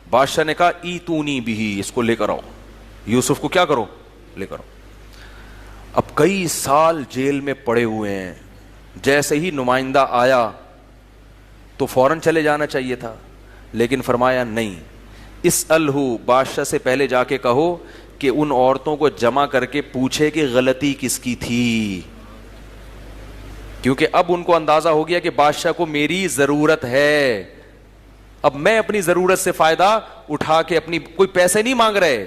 بادشاہ نے کہا ایتونی بھی، اس کو لے کر آؤ، یوسف کو کیا کرو، لے کر آؤ۔ اب کئی سال جیل میں پڑے ہوئے ہیں، جیسے ہی نمائندہ آیا تو فوراً چلے جانا چاہیے تھا، لیکن فرمایا نہیں، اسألہ، بادشاہ سے پہلے جا کے کہو کہ ان عورتوں کو جمع کر کے پوچھے کہ غلطی کس کی تھی، کیونکہ اب ان کو اندازہ ہو گیا کہ بادشاہ کو میری ضرورت ہے، اب میں اپنی ضرورت سے فائدہ اٹھا کے اپنی، کوئی پیسے نہیں مانگ رہے،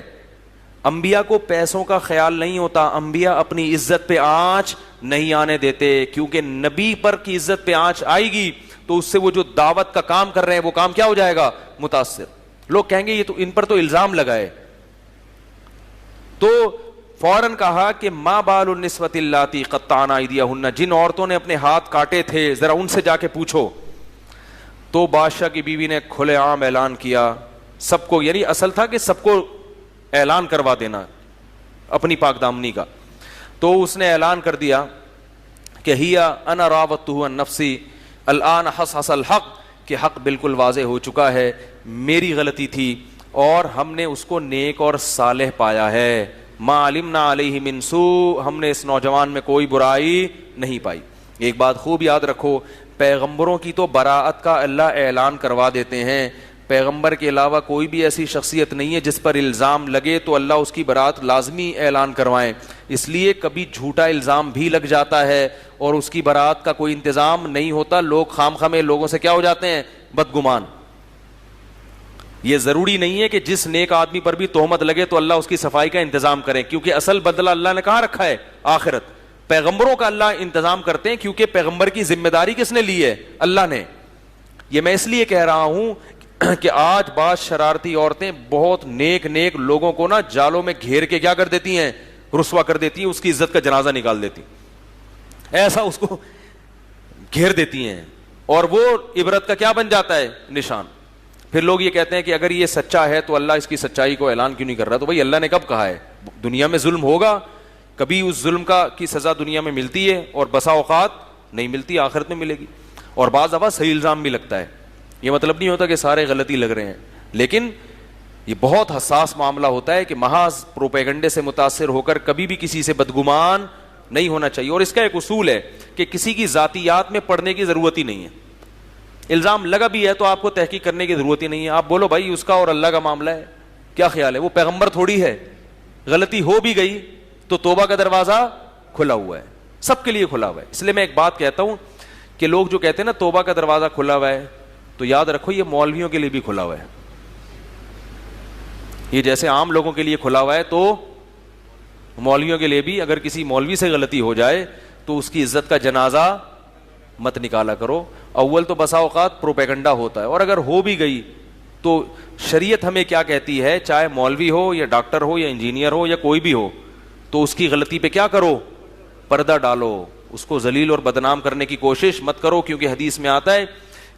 انبیاء کو پیسوں کا خیال نہیں ہوتا، انبیاء اپنی عزت پہ آنچ نہیں آنے دیتے، کیونکہ نبی پر کی عزت پہ آنچ آئے گی تو اس سے وہ جو دعوت کا کام کر رہے ہیں وہ کام کیا ہو جائے گا، متاثر، لوگ کہیں گے یہ تو ان پر تو الزام لگائے۔ تو فوراً کہا کہ ما بال النسوۃ اللاتی قطعن ایدیہن، جن عورتوں نے اپنے ہاتھ کاٹے تھے ذرا ان سے جا کے پوچھو۔ تو بادشاہ کی بیوی نے کھلے عام اعلان کیا سب کو، یعنی اصل تھا کہ سب کو اعلان کروا دینا اپنی پاک دامنی کا، تو اس نے اعلان کر دیا کہ ہیا انا راودتہ عن نفسی الان حصحص الحق، کہ حق بالکل واضح ہو چکا ہے، میری غلطی تھی اور ہم نے اس کو نیک اور صالح پایا ہے، ما علمنا علیہ من سوء، ہم نے اس نوجوان میں کوئی برائی نہیں پائی۔ ایک بات خوب یاد رکھو، پیغمبروں کی تو براءت کا اللہ اعلان کروا دیتے ہیں، پیغمبر کے علاوہ کوئی بھی ایسی شخصیت نہیں ہے جس پر الزام لگے تو اللہ اس کی براءت لازمی اعلان کروائیں، اس لیے کبھی جھوٹا الزام بھی لگ جاتا ہے اور اس کی براءت کا کوئی انتظام نہیں ہوتا، لوگ خام خامے لوگوں سے کیا ہو جاتے ہیں، بدگمان۔ یہ ضروری نہیں ہے کہ جس نیک آدمی پر بھی تہمت لگے تو اللہ اس کی صفائی کا انتظام کرے، کیونکہ اصل بدلہ اللہ نے کہاں رکھا ہے، آخرت، پیغمبروں کا اللہ انتظام کرتے ہیں، کیونکہ پیغمبر کی ذمہ داری کس نے لی ہے، اللہ نے۔ یہ میں اس لیے کہہ رہا ہوں کہ آج بعض شرارتی عورتیں بہت نیک لوگوں کو نا جالوں میں گھیر کے کیا کر دیتی ہیں، رسوا کر دیتی ہیں، اس کی عزت کا جنازہ نکال دیتی، ایسا اس کو گھیر دیتی ہیں اور وہ عبرت کا کیا بن جاتا ہے، نشان۔ پھر لوگ یہ کہتے ہیں کہ اگر یہ سچا ہے تو اللہ اس کی سچائی کو اعلان کیوں نہیں کر رہا؟ تو بھائی اللہ نے کب کہا ہے؟ دنیا میں ظلم ہوگا، کبھی اس ظلم کی سزا دنیا میں ملتی ہے اور بسا اوقات نہیں ملتی، آخرت میں ملے گی، اور بعض دفعہ صحیح الزام بھی لگتا ہے۔ یہ مطلب نہیں ہوتا کہ سارے غلطی لگ رہے ہیں، لیکن یہ بہت حساس معاملہ ہوتا ہے کہ محض پروپیگنڈے سے متاثر ہو کر کبھی بھی کسی سے بدگمان نہیں ہونا چاہیے۔ اور اس کا ایک اصول ہے کہ کسی کی ذاتیات میں پڑھنے کی ضرورت ہی نہیں ہے، الزام لگا بھی ہے تو آپ کو تحقیق کرنے کی ضرورت ہی نہیں ہے، آپ بولو بھائی اس کا اور اللہ کا معاملہ ہے، کیا خیال ہے، وہ پیغمبر تھوڑی ہے، غلطی ہو بھی گئی تو توبہ کا دروازہ کھلا ہوا ہے، سب کے لیے کھلا ہوا ہے۔ اس لیے میں ایک بات کہتا ہوں کہ لوگ جو کہتے ہیں نا توبہ کا دروازہ کھلا ہوا ہے، تو یاد رکھو یہ مولویوں کے لیے بھی کھلا ہوا ہے، یہ جیسے عام لوگوں کے لیے کھلا ہوا ہے تو مولویوں کے لیے بھی، اگر کسی مولوی سے غلطی ہو جائے تو اس کی عزت کا جنازہ مت نکالا کرو، اول تو بسا اوقات پروپیگنڈا ہوتا ہے، اور اگر ہو بھی گئی تو شریعت ہمیں کیا کہتی ہے، چاہے مولوی ہو یا ڈاکٹر ہو یا انجینئر ہو یا کوئی بھی ہو، تو اس کی غلطی پہ کیا کرو، پردہ ڈالو، اس کو ذلیل اور بدنام کرنے کی کوشش مت کرو، کیونکہ حدیث میں آتا ہے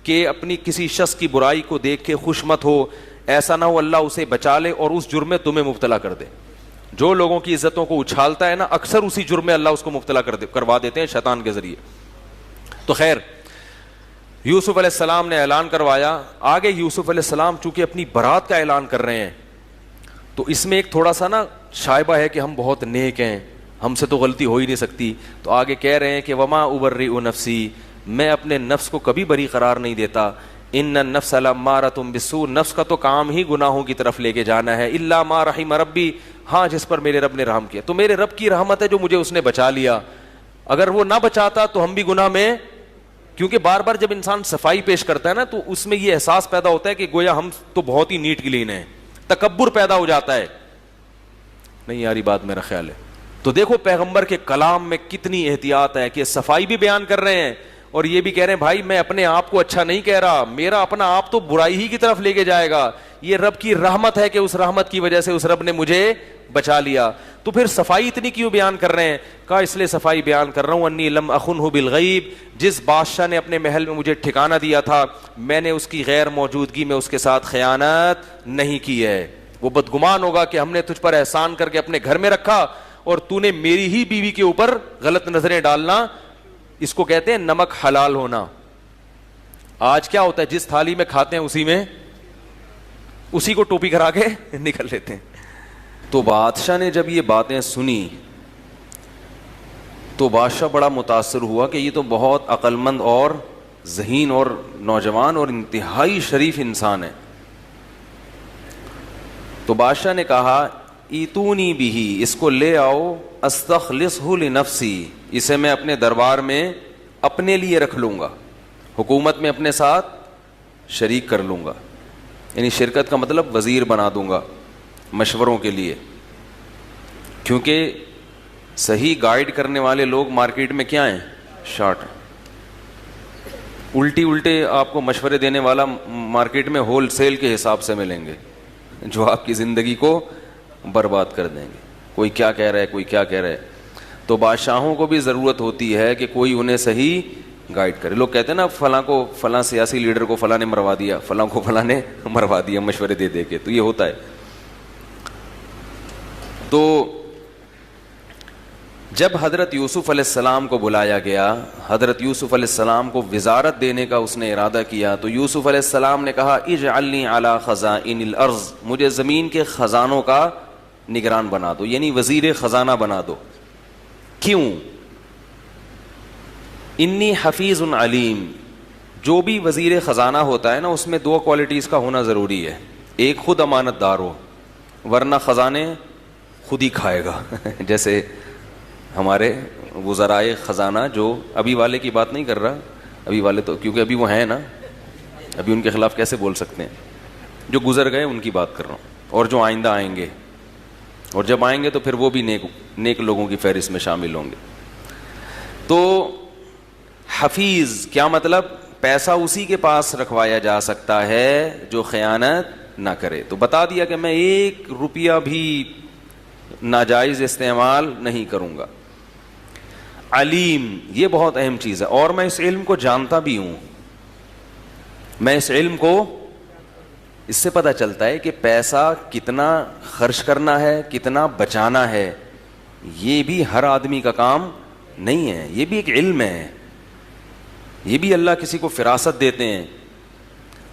کہ اپنی کسی شخص کی برائی کو دیکھ کے خوش مت ہو، ایسا نہ ہو اللہ اسے بچا لے اور اس جرم میں تمہیں مبتلا کر دے۔ جو لوگوں کی عزتوں کو اچھالتا ہے نا، اکثر اسی جرم میں اللہ اس کو مبتلا کروا دیتے ہیں شیطان کے ذریعے۔ تو خیر، یوسف علیہ السلام نے اعلان کروایا، آگے یوسف علیہ السلام چونکہ اپنی برات کا اعلان کر رہے ہیں تو اس میں ایک تھوڑا سا نا شائبہ ہے کہ ہم بہت نیک ہیں، ہم سے تو غلطی ہو ہی نہیں سکتی، تو آگے کہہ رہے ہیں کہ وما ابرئ نفسی، میں اپنے نفس کو کبھی بری قرار نہیں دیتا، ان النفس لامارۃ بالسوء، نفس کا تو کام ہی گناہوں کی طرف لے کے جانا ہے، الا ما رحم ربی، ہاں جس پر میرے رب نے رحم کیا، تو میرے رب کی رحمت ہے جو مجھے اس نے بچا لیا، اگر وہ نہ بچاتا تو ہم بھی گناہ میں، کیونکہ بار بار جب انسان صفائی پیش کرتا ہے نا تو اس میں یہ احساس پیدا ہوتا ہے کہ گویا ہم تو بہت ہی نیٹ کلین ہیں، تکبر پیدا ہو جاتا ہے، نہیں یاری بات میرا خیال ہے۔ تو دیکھو پیغمبر کے کلام میں کتنی احتیاط ہے کہ صفائی بھی بیان کر رہے ہیں اور یہ بھی کہہ رہے ہیں بھائی میں اپنے آپ کو اچھا نہیں کہہ رہا، میرا اپنا آپ تو برائی ہی کی طرف لے کے جائے گا، یہ رب کی رحمت ہے کہ اس رحمت کی وجہ سے اس رب نے مجھے بچا لیا۔ تو پھر صفائی اتنی کیوں بیان کر رہے ہیں؟ کہا اس لیے صفائی بیان کر رہا ہوں انی لم اخنہ بالغیب، جس بادشاہ نے اپنے محل میں مجھے ٹھکانہ دیا تھا میں نے اس کی غیر موجودگی میں اس کے ساتھ خیانت نہیں کی ہے۔ وہ بدگمان ہوگا کہ ہم نے تجھ پر احسان کر کے اپنے گھر میں رکھا اور تو نے میری ہی بیوی کے اوپر غلط نظریں ڈالنا، اس کو کہتے ہیں نمک حلال ہونا۔ آج کیا ہوتا ہے، جس تھالی میں کھاتے ہیں اسی میں اسی کو ٹوپی کرا کے نکل لیتے ہیں. تو بادشاہ نے جب یہ باتیں سنی تو بادشاہ بڑا متاثر ہوا کہ یہ تو بہت عقل مند اور ذہین اور نوجوان اور انتہائی شریف انسان ہے. تو بادشاہ نے کہا ایتونی بھی، اس کو لے آؤ، استخلصہ لنفسی، اسے میں اپنے دربار میں اپنے لیے رکھ لوں گا، حکومت میں اپنے ساتھ شریک کر لوں گا. یعنی شرکت کا مطلب وزیر بنا دوں گا مشوروں کے لیے، کیونکہ صحیح گائیڈ کرنے والے لوگ مارکیٹ میں کیا ہیں؟ شارٹ. الٹے آپ کو مشورے دینے والا مارکیٹ میں ہول سیل کے حساب سے ملیں گے، جو آپ کی زندگی کو برباد کر دیں گے. کوئی کیا کہہ رہا ہے، کوئی کیا کہہ رہا ہے. تو بادشاہوں کو بھی ضرورت ہوتی ہے کہ کوئی انہیں صحیح گائیڈ کرے. لوگ کہتے ہیں نا فلاں کو، فلاں سیاسی لیڈر کو فلاں نے مروا دیا، فلاں کو فلاں نے مروا دیا مشورے دے دے کے. تو یہ ہوتا ہے. تو جب حضرت یوسف علیہ السلام کو بلایا گیا، حضرت یوسف علیہ السلام کو وزارت دینے کا اس نے ارادہ کیا، تو یوسف علیہ السلام نے کہا اجعلنی علی خزائن الارض، مجھے زمین کے خزانوں کا نگران بنا دو، یعنی وزیر خزانہ بنا دو. کیوں؟ انی حفیظ علیم. جو بھی وزیر خزانہ ہوتا ہے نا، اس میں دو کوالٹیز کا ہونا ضروری ہے. ایک خود امانت دار ہو، ورنہ خزانے خود ہی کھائے گا. جیسے ہمارے وزرائے خزانہ، جو ابھی والے کی بات نہیں کر رہا، ابھی والے تو کیونکہ ابھی وہ ہیں نا، ابھی ان کے خلاف کیسے بول سکتے ہیں. جو گزر گئے ان کی بات کر رہا ہوں، اور جو آئندہ آئیں گے، اور جب آئیں گے تو پھر وہ بھی نیک لوگوں کی فہرست میں شامل ہوں گے. تو حفیظ کیا مطلب؟ پیسہ اسی کے پاس رکھوایا جا سکتا ہے جو خیانت نہ کرے. تو بتا دیا کہ میں 1 روپیہ بھی ناجائز استعمال نہیں کروں گا. علیم، یہ بہت اہم چیز ہے، اور میں اس علم کو جانتا بھی ہوں. میں اس علم کو، اس سے پتہ چلتا ہے کہ پیسہ کتنا خرچ کرنا ہے، کتنا بچانا ہے. یہ بھی ہر آدمی کا کام نہیں ہے، یہ بھی ایک علم ہے. یہ بھی اللہ کسی کو فراست دیتے ہیں.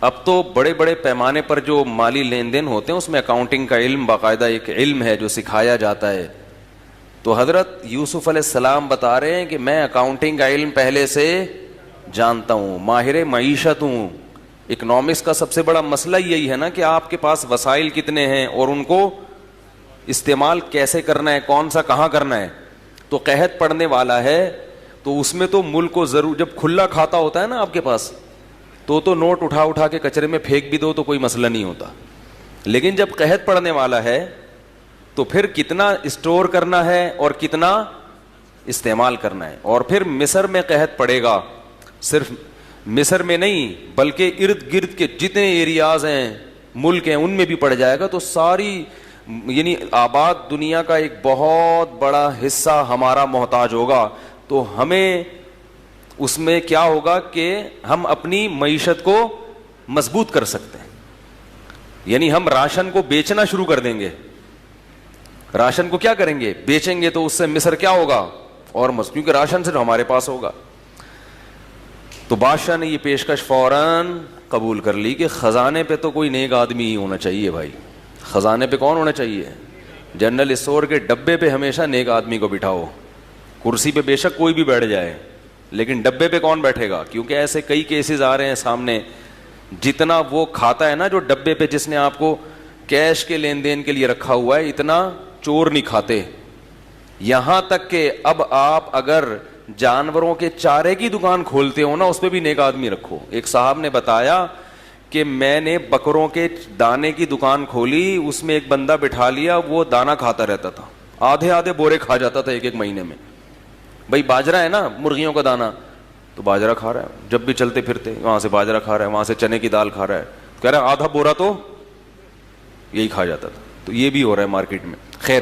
اب تو بڑے بڑے پیمانے پر جو مالی لین دین ہوتے ہیں اس میں اکاؤنٹنگ کا علم باقاعدہ ایک علم ہے جو سکھایا جاتا ہے. تو حضرت یوسف علیہ السلام بتا رہے ہیں کہ میں اکاؤنٹنگ کا علم پہلے سے جانتا ہوں، ماہر معیشت ہوں. اکنامکس کا سب سے بڑا مسئلہ یہی ہے نا کہ آپ کے پاس وسائل کتنے ہیں اور ان کو استعمال کیسے کرنا ہے، کون سا کہاں کرنا ہے. تو قحط پڑنے والا ہے تو اس میں تو ملک کو ضرور، جب کھلا کھاتا ہوتا ہے نا آپ کے پاس، تو نوٹ اٹھا کے کچرے میں پھینک بھی دو تو کوئی مسئلہ نہیں ہوتا. لیکن جب قحط پڑنے والا ہے تو پھر کتنا اسٹور کرنا ہے اور کتنا استعمال کرنا ہے. اور پھر مصر میں قحط پڑے گا، صرف مصر میں نہیں بلکہ ارد گرد کے جتنے ایریاز ہیں، ملک ہیں، ان میں بھی پڑ جائے گا. تو ساری یعنی آباد دنیا کا ایک بہت بڑا حصہ ہمارا محتاج ہوگا. تو ہمیں اس میں کیا ہوگا کہ ہم اپنی معیشت کو مضبوط کر سکتے ہیں. یعنی ہم راشن کو بیچنا شروع کر دیں گے. راشن کو کیا کریں گے؟ بیچیں گے. تو اس سے مصر کیا ہوگا؟ اور کیونکہ راشن سے ہمارے پاس ہوگا. تو بادشاہ نے یہ پیشکش فوراً قبول کر لی کہ خزانے پہ تو کوئی نیک آدمی ہی ہونا چاہیے. بھائی خزانے پہ کون ہونا چاہیے؟ جنرل اسٹور کے ڈبے پہ ہمیشہ نیک آدمی کو بٹھاؤ. کرسی پہ بے شک کوئی بھی بیٹھ جائے لیکن ڈبے پہ کون بیٹھے گا؟ کیونکہ ایسے کئی کیسز آ رہے ہیں سامنے. جتنا وہ کھاتا ہے نا جو ڈبے پہ، جس نے آپ کو کیش کے لین دین کے لیے رکھا ہوا ہے، اتنا چور نہیں کھاتے. یہاں تک کہ اب آپ اگر جانوروں کے چارے کی دکان کھولتے ہو نا، اس پہ بھی نیک آدمی رکھو. ایک صاحب نے بتایا کہ میں نے بکروں کے دانے کی دکان کھولی، اس میں ایک بندہ بٹھا لیا، وہ دانا کھاتا رہتا تھا، آدھے بورے کھا جاتا تھا ایک مہینے میں. بھائی باجرا ہے نا مرغیوں کا دانا، تو باجرا کھا رہا ہے، جب بھی چلتے پھرتے وہاں سے باجرا کھا رہا ہے، وہاں سے چنے کی دال کھا رہا ہے. کہہ رہا ہے آدھا بورا تو یہی کھا جاتا تھا. تو یہ بھی ہو رہا ہے مارکیٹ میں. خیر،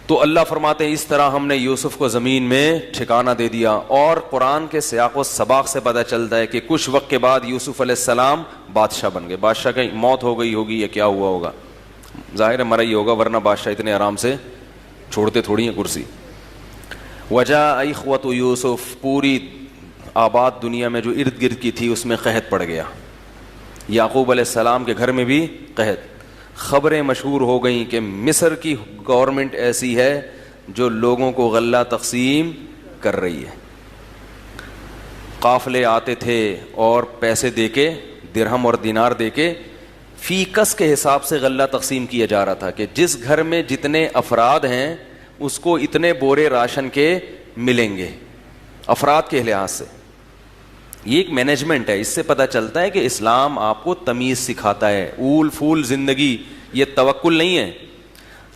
تو اللہ فرماتے ہیں اس طرح ہم نے یوسف کو زمین میں ٹھکانہ دے دیا. اور قرآن کے سیاق و سباق سے پتہ چلتا ہے کہ کچھ وقت کے بعد یوسف علیہ السلام بادشاہ بن گئے. بادشاہ کی موت ہو گئی ہوگی یا کیا ہوا ہوگا، ظاہر ہے مرا ہی ہوگا، ورنہ بادشاہ اتنے آرام سے چھوڑتے تھوڑی ہیں کرسی. وجاء اخوۃ یوسف، پوری آباد دنیا میں جو ارد گرد کی تھی اس میں قحط پڑ گیا. یعقوب علیہ السلام کے گھر میں بھی قحط. خبریں مشہور ہو گئیں کہ مصر کی گورنمنٹ ایسی ہے جو لوگوں کو غلہ تقسیم کر رہی ہے. قافلے آتے تھے اور پیسے دے کے, درہم اور دینار دے کے فی کس کے حساب سے غلہ تقسیم کیا جا رہا تھا کہ جس گھر میں جتنے افراد ہیں اس کو اتنے بورے راشن کے ملیں گے, افراد کے لحاظ سے. یہ ایک مینجمنٹ ہے. اس سے پتہ چلتا ہے کہ اسلام آپ کو تمیز سکھاتا ہے. اول پھول زندگی یہ توکل نہیں ہے.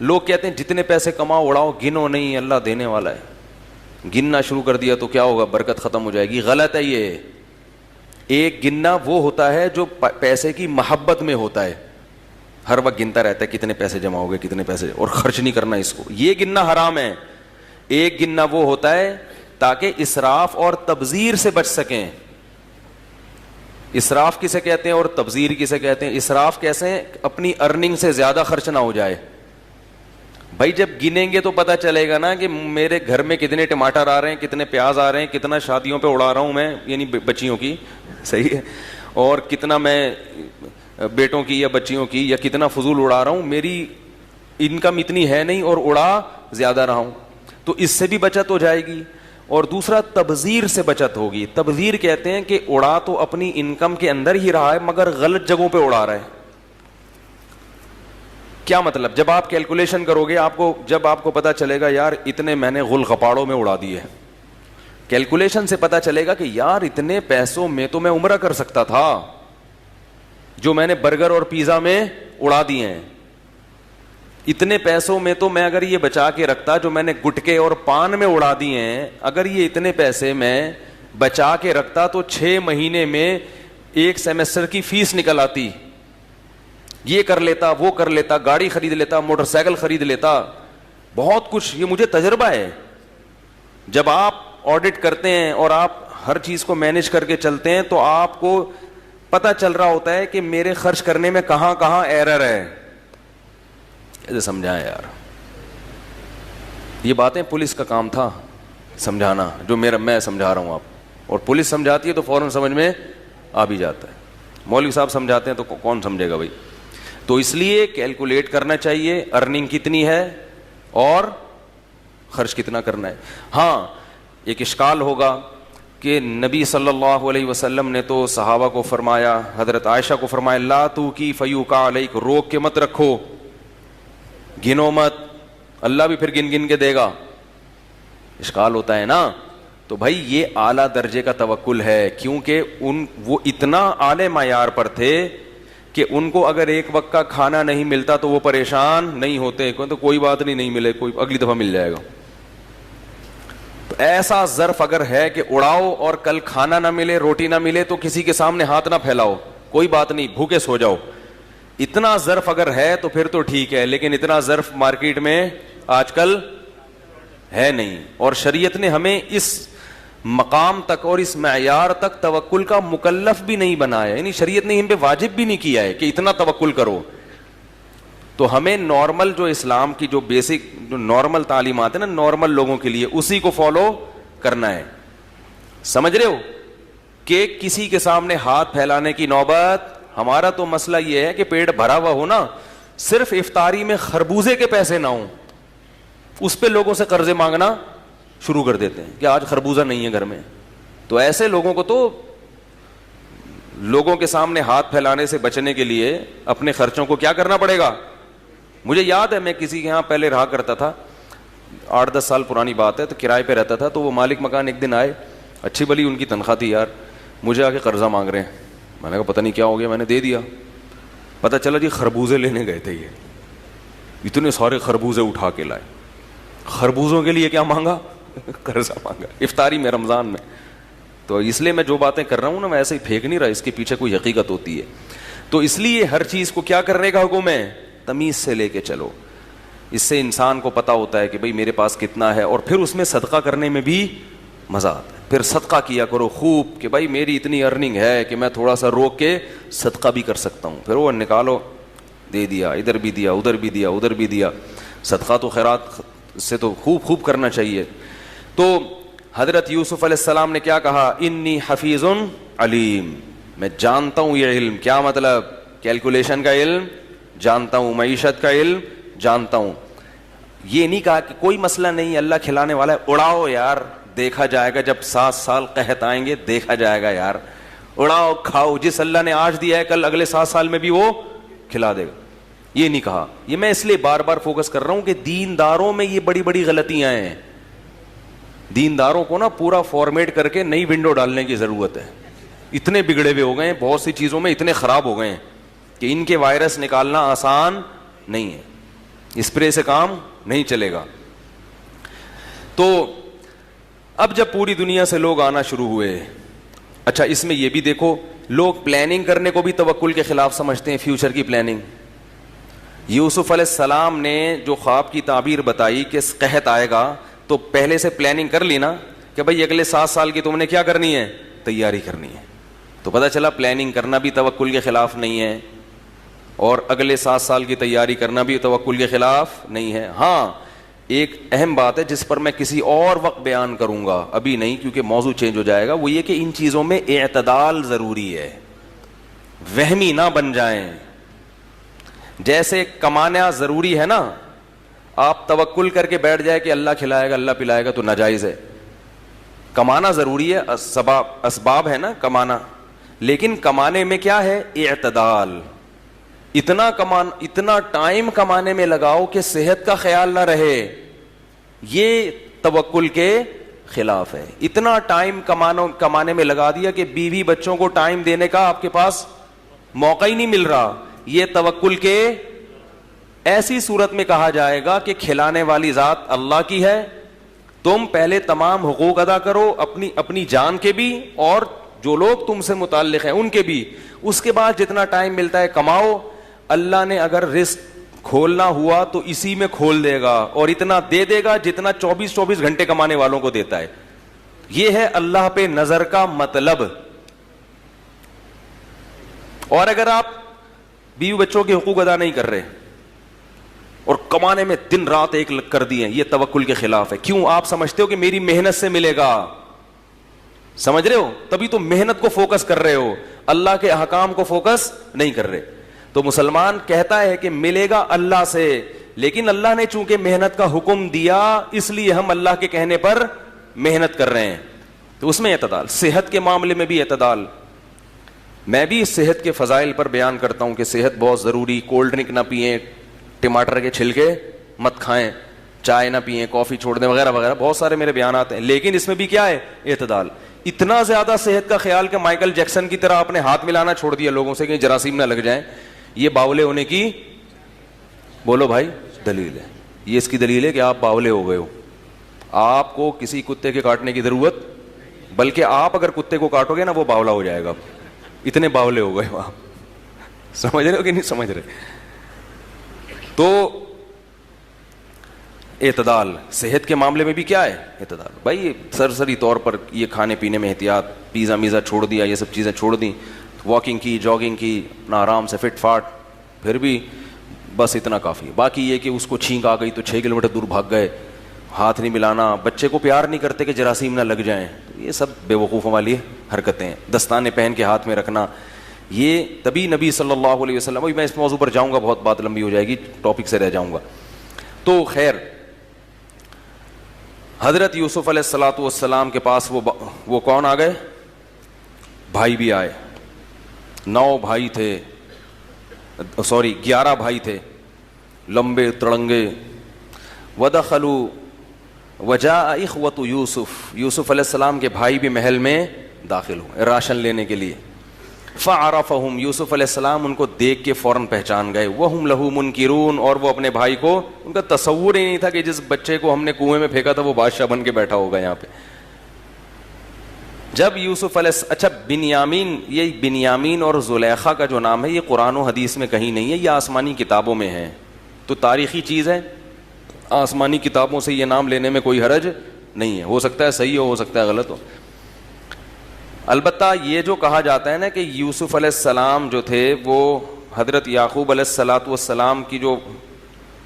لوگ کہتے ہیں جتنے پیسے کماؤ اڑاؤ, گنو نہیں, اللہ دینے والا ہے. گننا شروع کر دیا تو کیا ہوگا, برکت ختم ہو جائے گی. غلط ہے یہ. ایک گننا وہ ہوتا ہے جو پیسے کی محبت میں ہوتا ہے, ہر وقت گنتا رہتا ہے کتنے پیسے جمع ہو گئے, کتنے پیسے, اور خرچ نہیں کرنا اس کو. یہ گننا حرام ہے. ایک گننا وہ ہوتا ہے تاکہ اسراف اور تبذیر سے بچ سکیں. اسراف کسے کہتے ہیں اور تبذیر کسے کہتے ہیں؟ اسراف کیسے؟ اپنی ارننگ سے زیادہ خرچ نہ ہو جائے. بھائی جب گنیں گے تو پتہ چلے گا نا کہ میرے گھر میں کتنے ٹماٹر آ رہے ہیں, کتنے پیاز آ رہے ہیں, کتنا شادیوں پہ اڑا رہا ہوں میں, یعنی بچیوں کی, صحیح ہے, اور کتنا میں بیٹوں کی یا بچیوں کی, یا کتنا فضول اڑا رہا ہوں. میری انکم اتنی ہے نہیں اور اڑا زیادہ رہا ہوں, تو اس سے بھی بچت ہو جائے گی. اور دوسرا تبذیر سے بچت ہوگی. تبذیر کہتے ہیں کہ اڑا تو اپنی انکم کے اندر ہی رہا ہے مگر غلط جگہوں پہ اڑا رہا ہے. کیا مطلب؟ جب آپ کیلکولیشن کرو گے, جب آپ کو پتا چلے گا یار اتنے میں نے غل غپاڑوں میں اڑا دیے, کیلکولیشن سے پتا چلے گا کہ یار اتنے پیسوں میں تو میں عمرہ کر سکتا تھا جو میں نے برگر اور پیزا میں اڑا دیے ہیں. اتنے پیسوں میں تو میں اگر یہ بچا کے رکھتا جو میں نے گٹکے اور پان میں اڑا دیے ہیں, اگر یہ اتنے پیسے میں بچا کے رکھتا تو 6 مہینے میں ایک سیمسٹر کی فیس نکل آتی. یہ کر لیتا, وہ کر لیتا, گاڑی خرید لیتا, موٹر سائیکل خرید لیتا, بہت کچھ. یہ مجھے تجربہ ہے. جب آپ آڈٹ کرتے ہیں اور آپ ہر چیز کو مینیج کر کے چلتے ہیں تو آپ کو پتہ چل رہا ہوتا ہے کہ میرے خرچ کرنے میں کہاں کہاں ایرر ہے. ایسے سمجھائیں یار, یہ باتیں پولیس کا کام تھا سمجھانا, جو میں سمجھا رہا ہوں آپ, اور پولیس سمجھاتی ہے تو فوراً سمجھ میں آ بھی جاتا ہے. مولوی صاحب سمجھاتے ہیں تو کون سمجھے گا بھائی. تو اس لیے کیلکولیٹ کرنا چاہیے ارننگ کتنی ہے اور خرچ کتنا کرنا ہے. ہاں ایک اشکال ہوگا کہ نبی صلی اللہ علیہ وسلم نے تو صحابہ کو فرمایا, حضرت عائشہ کو فرمایا, لا تو کی فیوقع علیک, روک کے مت رکھو, گنو مت, اللہ بھی پھر گن گن کے دے گا. اشکال ہوتا ہے نا. تو بھائی یہ اعلیٰ درجے کا توکل ہے, کیونکہ وہ اتنا اعلی معیار پر تھے کہ ان کو اگر ایک وقت کا کھانا نہیں ملتا تو وہ پریشان نہیں ہوتے, تو کوئی بات نہیں ملے, کوئی اگلی دفعہ مل جائے گا. تو ایسا ظرف اگر ہے کہ اڑاؤ اور کل کھانا نہ ملے, روٹی نہ ملے, تو کسی کے سامنے ہاتھ نہ پھیلاؤ, کوئی بات نہیں, بھوکے سو جاؤ. اتنا ظرف اگر ہے تو پھر تو ٹھیک ہے, لیکن اتنا ظرف مارکیٹ میں آج کل ہے نہیں. اور شریعت نے ہمیں اس مقام تک اور اس معیار تک توکل کا مکلف بھی نہیں بنایا, یعنی شریعت نے ہم پہ واجب بھی نہیں کیا ہے کہ اتنا توکل کرو. تو ہمیں نارمل جو اسلام کی جو بیسک جو نارمل تعلیمات ہیں نا نارمل لوگوں کے لیے, اسی کو فالو کرنا ہے. سمجھ رہے ہو کہ کسی کے سامنے ہاتھ پھیلانے کی نوبت. ہمارا تو مسئلہ یہ ہے کہ پیٹ بھرا ہوا ہو نا, صرف افطاری میں خربوزے کے پیسے نہ ہوں, اس پہ لوگوں سے قرضے مانگنا شروع کر دیتے ہیں کہ آج خربوزہ نہیں ہے گھر میں. تو ایسے لوگوں کو تو لوگوں کے سامنے ہاتھ پھیلانے سے بچنے کے لیے اپنے خرچوں کو کیا کرنا پڑے گا. مجھے یاد ہے میں کسی کے یہاں پہلے رہا کرتا تھا, 8-10 سال پرانی بات ہے, تو کرائے پہ رہتا تھا. تو وہ مالک مکان ایک دن آئے, اچھی بلی ان کی تنخواہ تھی یار, مجھے آ کے قرضہ مانگ رہے ہیں. میں نے کہا پتہ نہیں کیا ہو گیا, میں نے دے دیا. پتہ چلا جی خربوزے لینے گئے تھے, یہ اتنے سارے خربوزے اٹھا کے لائے. خربوزوں کے لیے کیا مانگا؟ قرضہ مانگا افطاری میں, رمضان میں. تو اس لیے میں جو باتیں کر رہا ہوں نا میں ایسے ہی پھینک نہیں رہا, اس کے پیچھے کوئی حقیقت ہوتی ہے. تو اس لیے ہر چیز کو کیا کرنے کا حکم ہے, تمیز سے لے کے چلو. اس سے انسان کو پتا ہوتا ہے کہ بھئی میرے پاس کتنا ہے, اور پھر اس میں صدقہ کرنے میں بھی مزہ آتا ہے. پھر صدقہ کیا کرو خوب کہ بھائی میری اتنی ارننگ ہے کہ میں تھوڑا سا روک کے صدقہ بھی کر سکتا ہوں. پھر وہ نکالو, دے دیا, ادھر بھی دیا, ادھر بھی دیا, ادھر بھی دیا. صدقہ تو خیرات سے تو خوب کرنا چاہیے. تو حضرت یوسف علیہ السلام نے کیا کہا, انی حفیظ علیم, میں جانتا ہوں یہ علم. کیا مطلب؟ کیلکولیشن کا علم جانتا ہوں, معیشت کا علم جانتا ہوں. یہ نہیں کہا کہ کوئی مسئلہ نہیں, اللہ کھلانے والا ہے, اڑاؤ یار دیکھا جائے گا, جب 7 سال قحط آئیں گے دیکھا جائے گا یار, اڑاؤ کھاؤ, جس اللہ نے آج دیا ہے کل اگلے 7 سال میں بھی وہ کھلا دے گا. یہ نہیں کہا. یہ میں اس لیے بار بار فوکس کر رہا ہوں کہ دینداروں میں یہ بڑی بڑی غلطیاں ہیں. دینداروں کو نا پورا فارمیٹ کر کے نئی ونڈو ڈالنے کی ضرورت ہے. اتنے بگڑے ہوئے ہو گئے ہیں, بہت سی چیزوں میں اتنے خراب ہو گئے ہیں کہ ان کے وائرس نکالنا آسان نہیں ہے, اسپرے سے کام نہیں چلے گا. تو اب جب پوری دنیا سے لوگ آنا شروع ہوئے, اچھا اس میں یہ بھی دیکھو, لوگ پلاننگ کرنے کو بھی توکل کے خلاف سمجھتے ہیں, فیوچر کی پلاننگ. یوسف علیہ السلام نے جو خواب کی تعبیر بتائی کہ قحط آئے گا, تو پہلے سے پلاننگ کر لی نا کہ بھائی اگلے 7 سال کی تم نے کیا کرنی ہے, تیاری کرنی ہے. تو پتہ چلا پلاننگ کرنا بھی توکل کے خلاف نہیں ہے, اور اگلے 7 سال کی تیاری کرنا بھی توکل کے خلاف نہیں ہے. ہاں ایک اہم بات ہے جس پر میں کسی اور وقت بیان کروں گا, ابھی نہیں کیونکہ موضوع چینج ہو جائے گا, وہ یہ کہ ان چیزوں میں اعتدال ضروری ہے, وہمی نہ بن جائیں. جیسے کمانا ضروری ہے نا, آپ توکل کر کے بیٹھ جائے کہ اللہ کھلائے گا اللہ پلائے گا تو ناجائز ہے. کمانا ضروری ہے, اسباب ہے نا کمانا, لیکن کمانے میں کیا ہے, اعتدال. اتنا ٹائم کمانے میں لگاؤ کہ صحت کا خیال نہ رہے, یہ توکل کے خلاف ہے. اتنا ٹائم کمانے میں لگا دیا کہ بیوی بچوں کو ٹائم دینے کا آپ کے پاس موقع ہی نہیں مل رہا, یہ توکل کے. ایسی صورت میں کہا جائے گا کہ کھلانے والی ذات اللہ کی ہے, تم پہلے تمام حقوق ادا کرو, اپنی جان کے بھی اور جو لوگ تم سے متعلق ہیں ان کے بھی, اس کے بعد جتنا ٹائم ملتا ہے کماؤ. اللہ نے اگر رزق کھولنا ہوا تو اسی میں کھول دے گا, اور اتنا دے دے گا جتنا 24 گھنٹے کمانے والوں کو دیتا ہے. یہ ہے اللہ پہ نظر کا مطلب. اور اگر آپ بیوی بچوں کے حقوق ادا نہیں کر رہے اور کمانے میں دن رات ایک کر دیے, یہ توکل کے خلاف ہے. کیوں؟ آپ سمجھتے ہو کہ میری محنت سے ملے گا, سمجھ رہے ہو, تبھی تو محنت کو فوکس کر رہے ہو, اللہ کے احکام کو فوکس نہیں کر رہے. تو مسلمان کہتا ہے کہ ملے گا اللہ سے, لیکن اللہ نے چونکہ محنت کا حکم دیا اس لیے ہم اللہ کے کہنے پر محنت کر رہے ہیں. تو اس میں اعتدال. صحت کے معاملے میں بھی اعتدال. میں بھی صحت کے فضائل پر بیان کرتا ہوں کہ صحت بہت ضروری. کولڈ ڈرنک نہ پئیں, ٹماٹر کے چھلکے مت کھائیں, چائے نہ پئیں, کافی چھوڑ دیں وغیرہ وغیرہ, بہت سارے میرے بیانات ہیں. لیکن اس میں بھی کیا ہے, اعتدال. اتنا زیادہ صحت کا خیال کہ مائیکل جیکسن کی طرح اپنے ہاتھ ملانا چھوڑ دیا لوگوں سے کہ جراثیم نہ لگ جائیں, یہ باولے ہونے کی بولو بھائی دلیل ہے. یہ اس کی دلیل ہے کہ آپ باولے ہو گئے ہو. آپ کو کسی کتے کے کاٹنے کی ضرورت, بلکہ آپ اگر کتے کو کاٹو گے نا وہ باولا ہو جائے گا. اتنے باولے ہو گئے ہو آپ. سمجھ رہے ہو کہ نہیں سمجھ رہے؟ تو اعتدال صحت کے معاملے میں بھی کیا ہے, اعتدال. بھائی سرسری طور پر یہ کھانے پینے میں احتیاط, پیزا میزا چھوڑ دیا, یہ سب چیزیں چھوڑ دیں, واکنگ کی, جاگنگ کی, اپنا آرام سے فٹ فاٹ, پھر بھی بس اتنا کافی. باقی یہ کہ اس کو چھینک آ گئی تو 6 کلومیٹر دور بھاگ گئے, ہاتھ نہیں ملانا, بچے کو پیار نہیں کرتے کہ جراثیم نہ لگ جائیں, یہ سب بے وقوفوں والی حرکتیں. دستانے پہن کے ہاتھ میں رکھنا, یہ تبھی نبی صلی اللہ علیہ وسلم. میں اس موضوع پر جاؤں گا, بہت بات لمبی ہو جائے گی, ٹاپک سے رہ جاؤں گا. تو خیر, حضرت یوسف علیہ الصلوۃ والسلام کے پاس وہ کون آ گئے, بھائی بھی آئے. 9 بھائی تھے, 11 بھائی تھے, لمبے تڑنگے. ودخلوا وجاء اخوة یوسف علیہ السلام کے بھائی بھی محل میں داخل ہوئے راشن لینے کے لیے. فعرفهم, یوسف علیہ السلام ان کو دیکھ کے فوراً پہچان گئے. وهم له منکرون, اور وہ اپنے بھائی کو, ان کا تصور ہی نہیں تھا کہ جس بچے کو ہم نے کنویں میں پھینکا تھا وہ بادشاہ بن کے بیٹھا ہوگا یہاں پہ. جب یوسف علیہ اچھا بنیامین, یہ بنیامین اور زلیخا کا جو نام ہے یہ قرآن و حدیث میں کہیں نہیں ہے, یہ آسمانی کتابوں میں ہے. تو تاریخی چیز ہے, آسمانی کتابوں سے یہ نام لینے میں کوئی حرج نہیں ہے. ہو سکتا ہے صحیح ہو سکتا ہے غلط ہو. البتہ یہ جو کہا جاتا ہے نا کہ یوسف علیہ السلام جو تھے وہ حضرت یعقوب علیہ الصلوۃ والسلام کی جو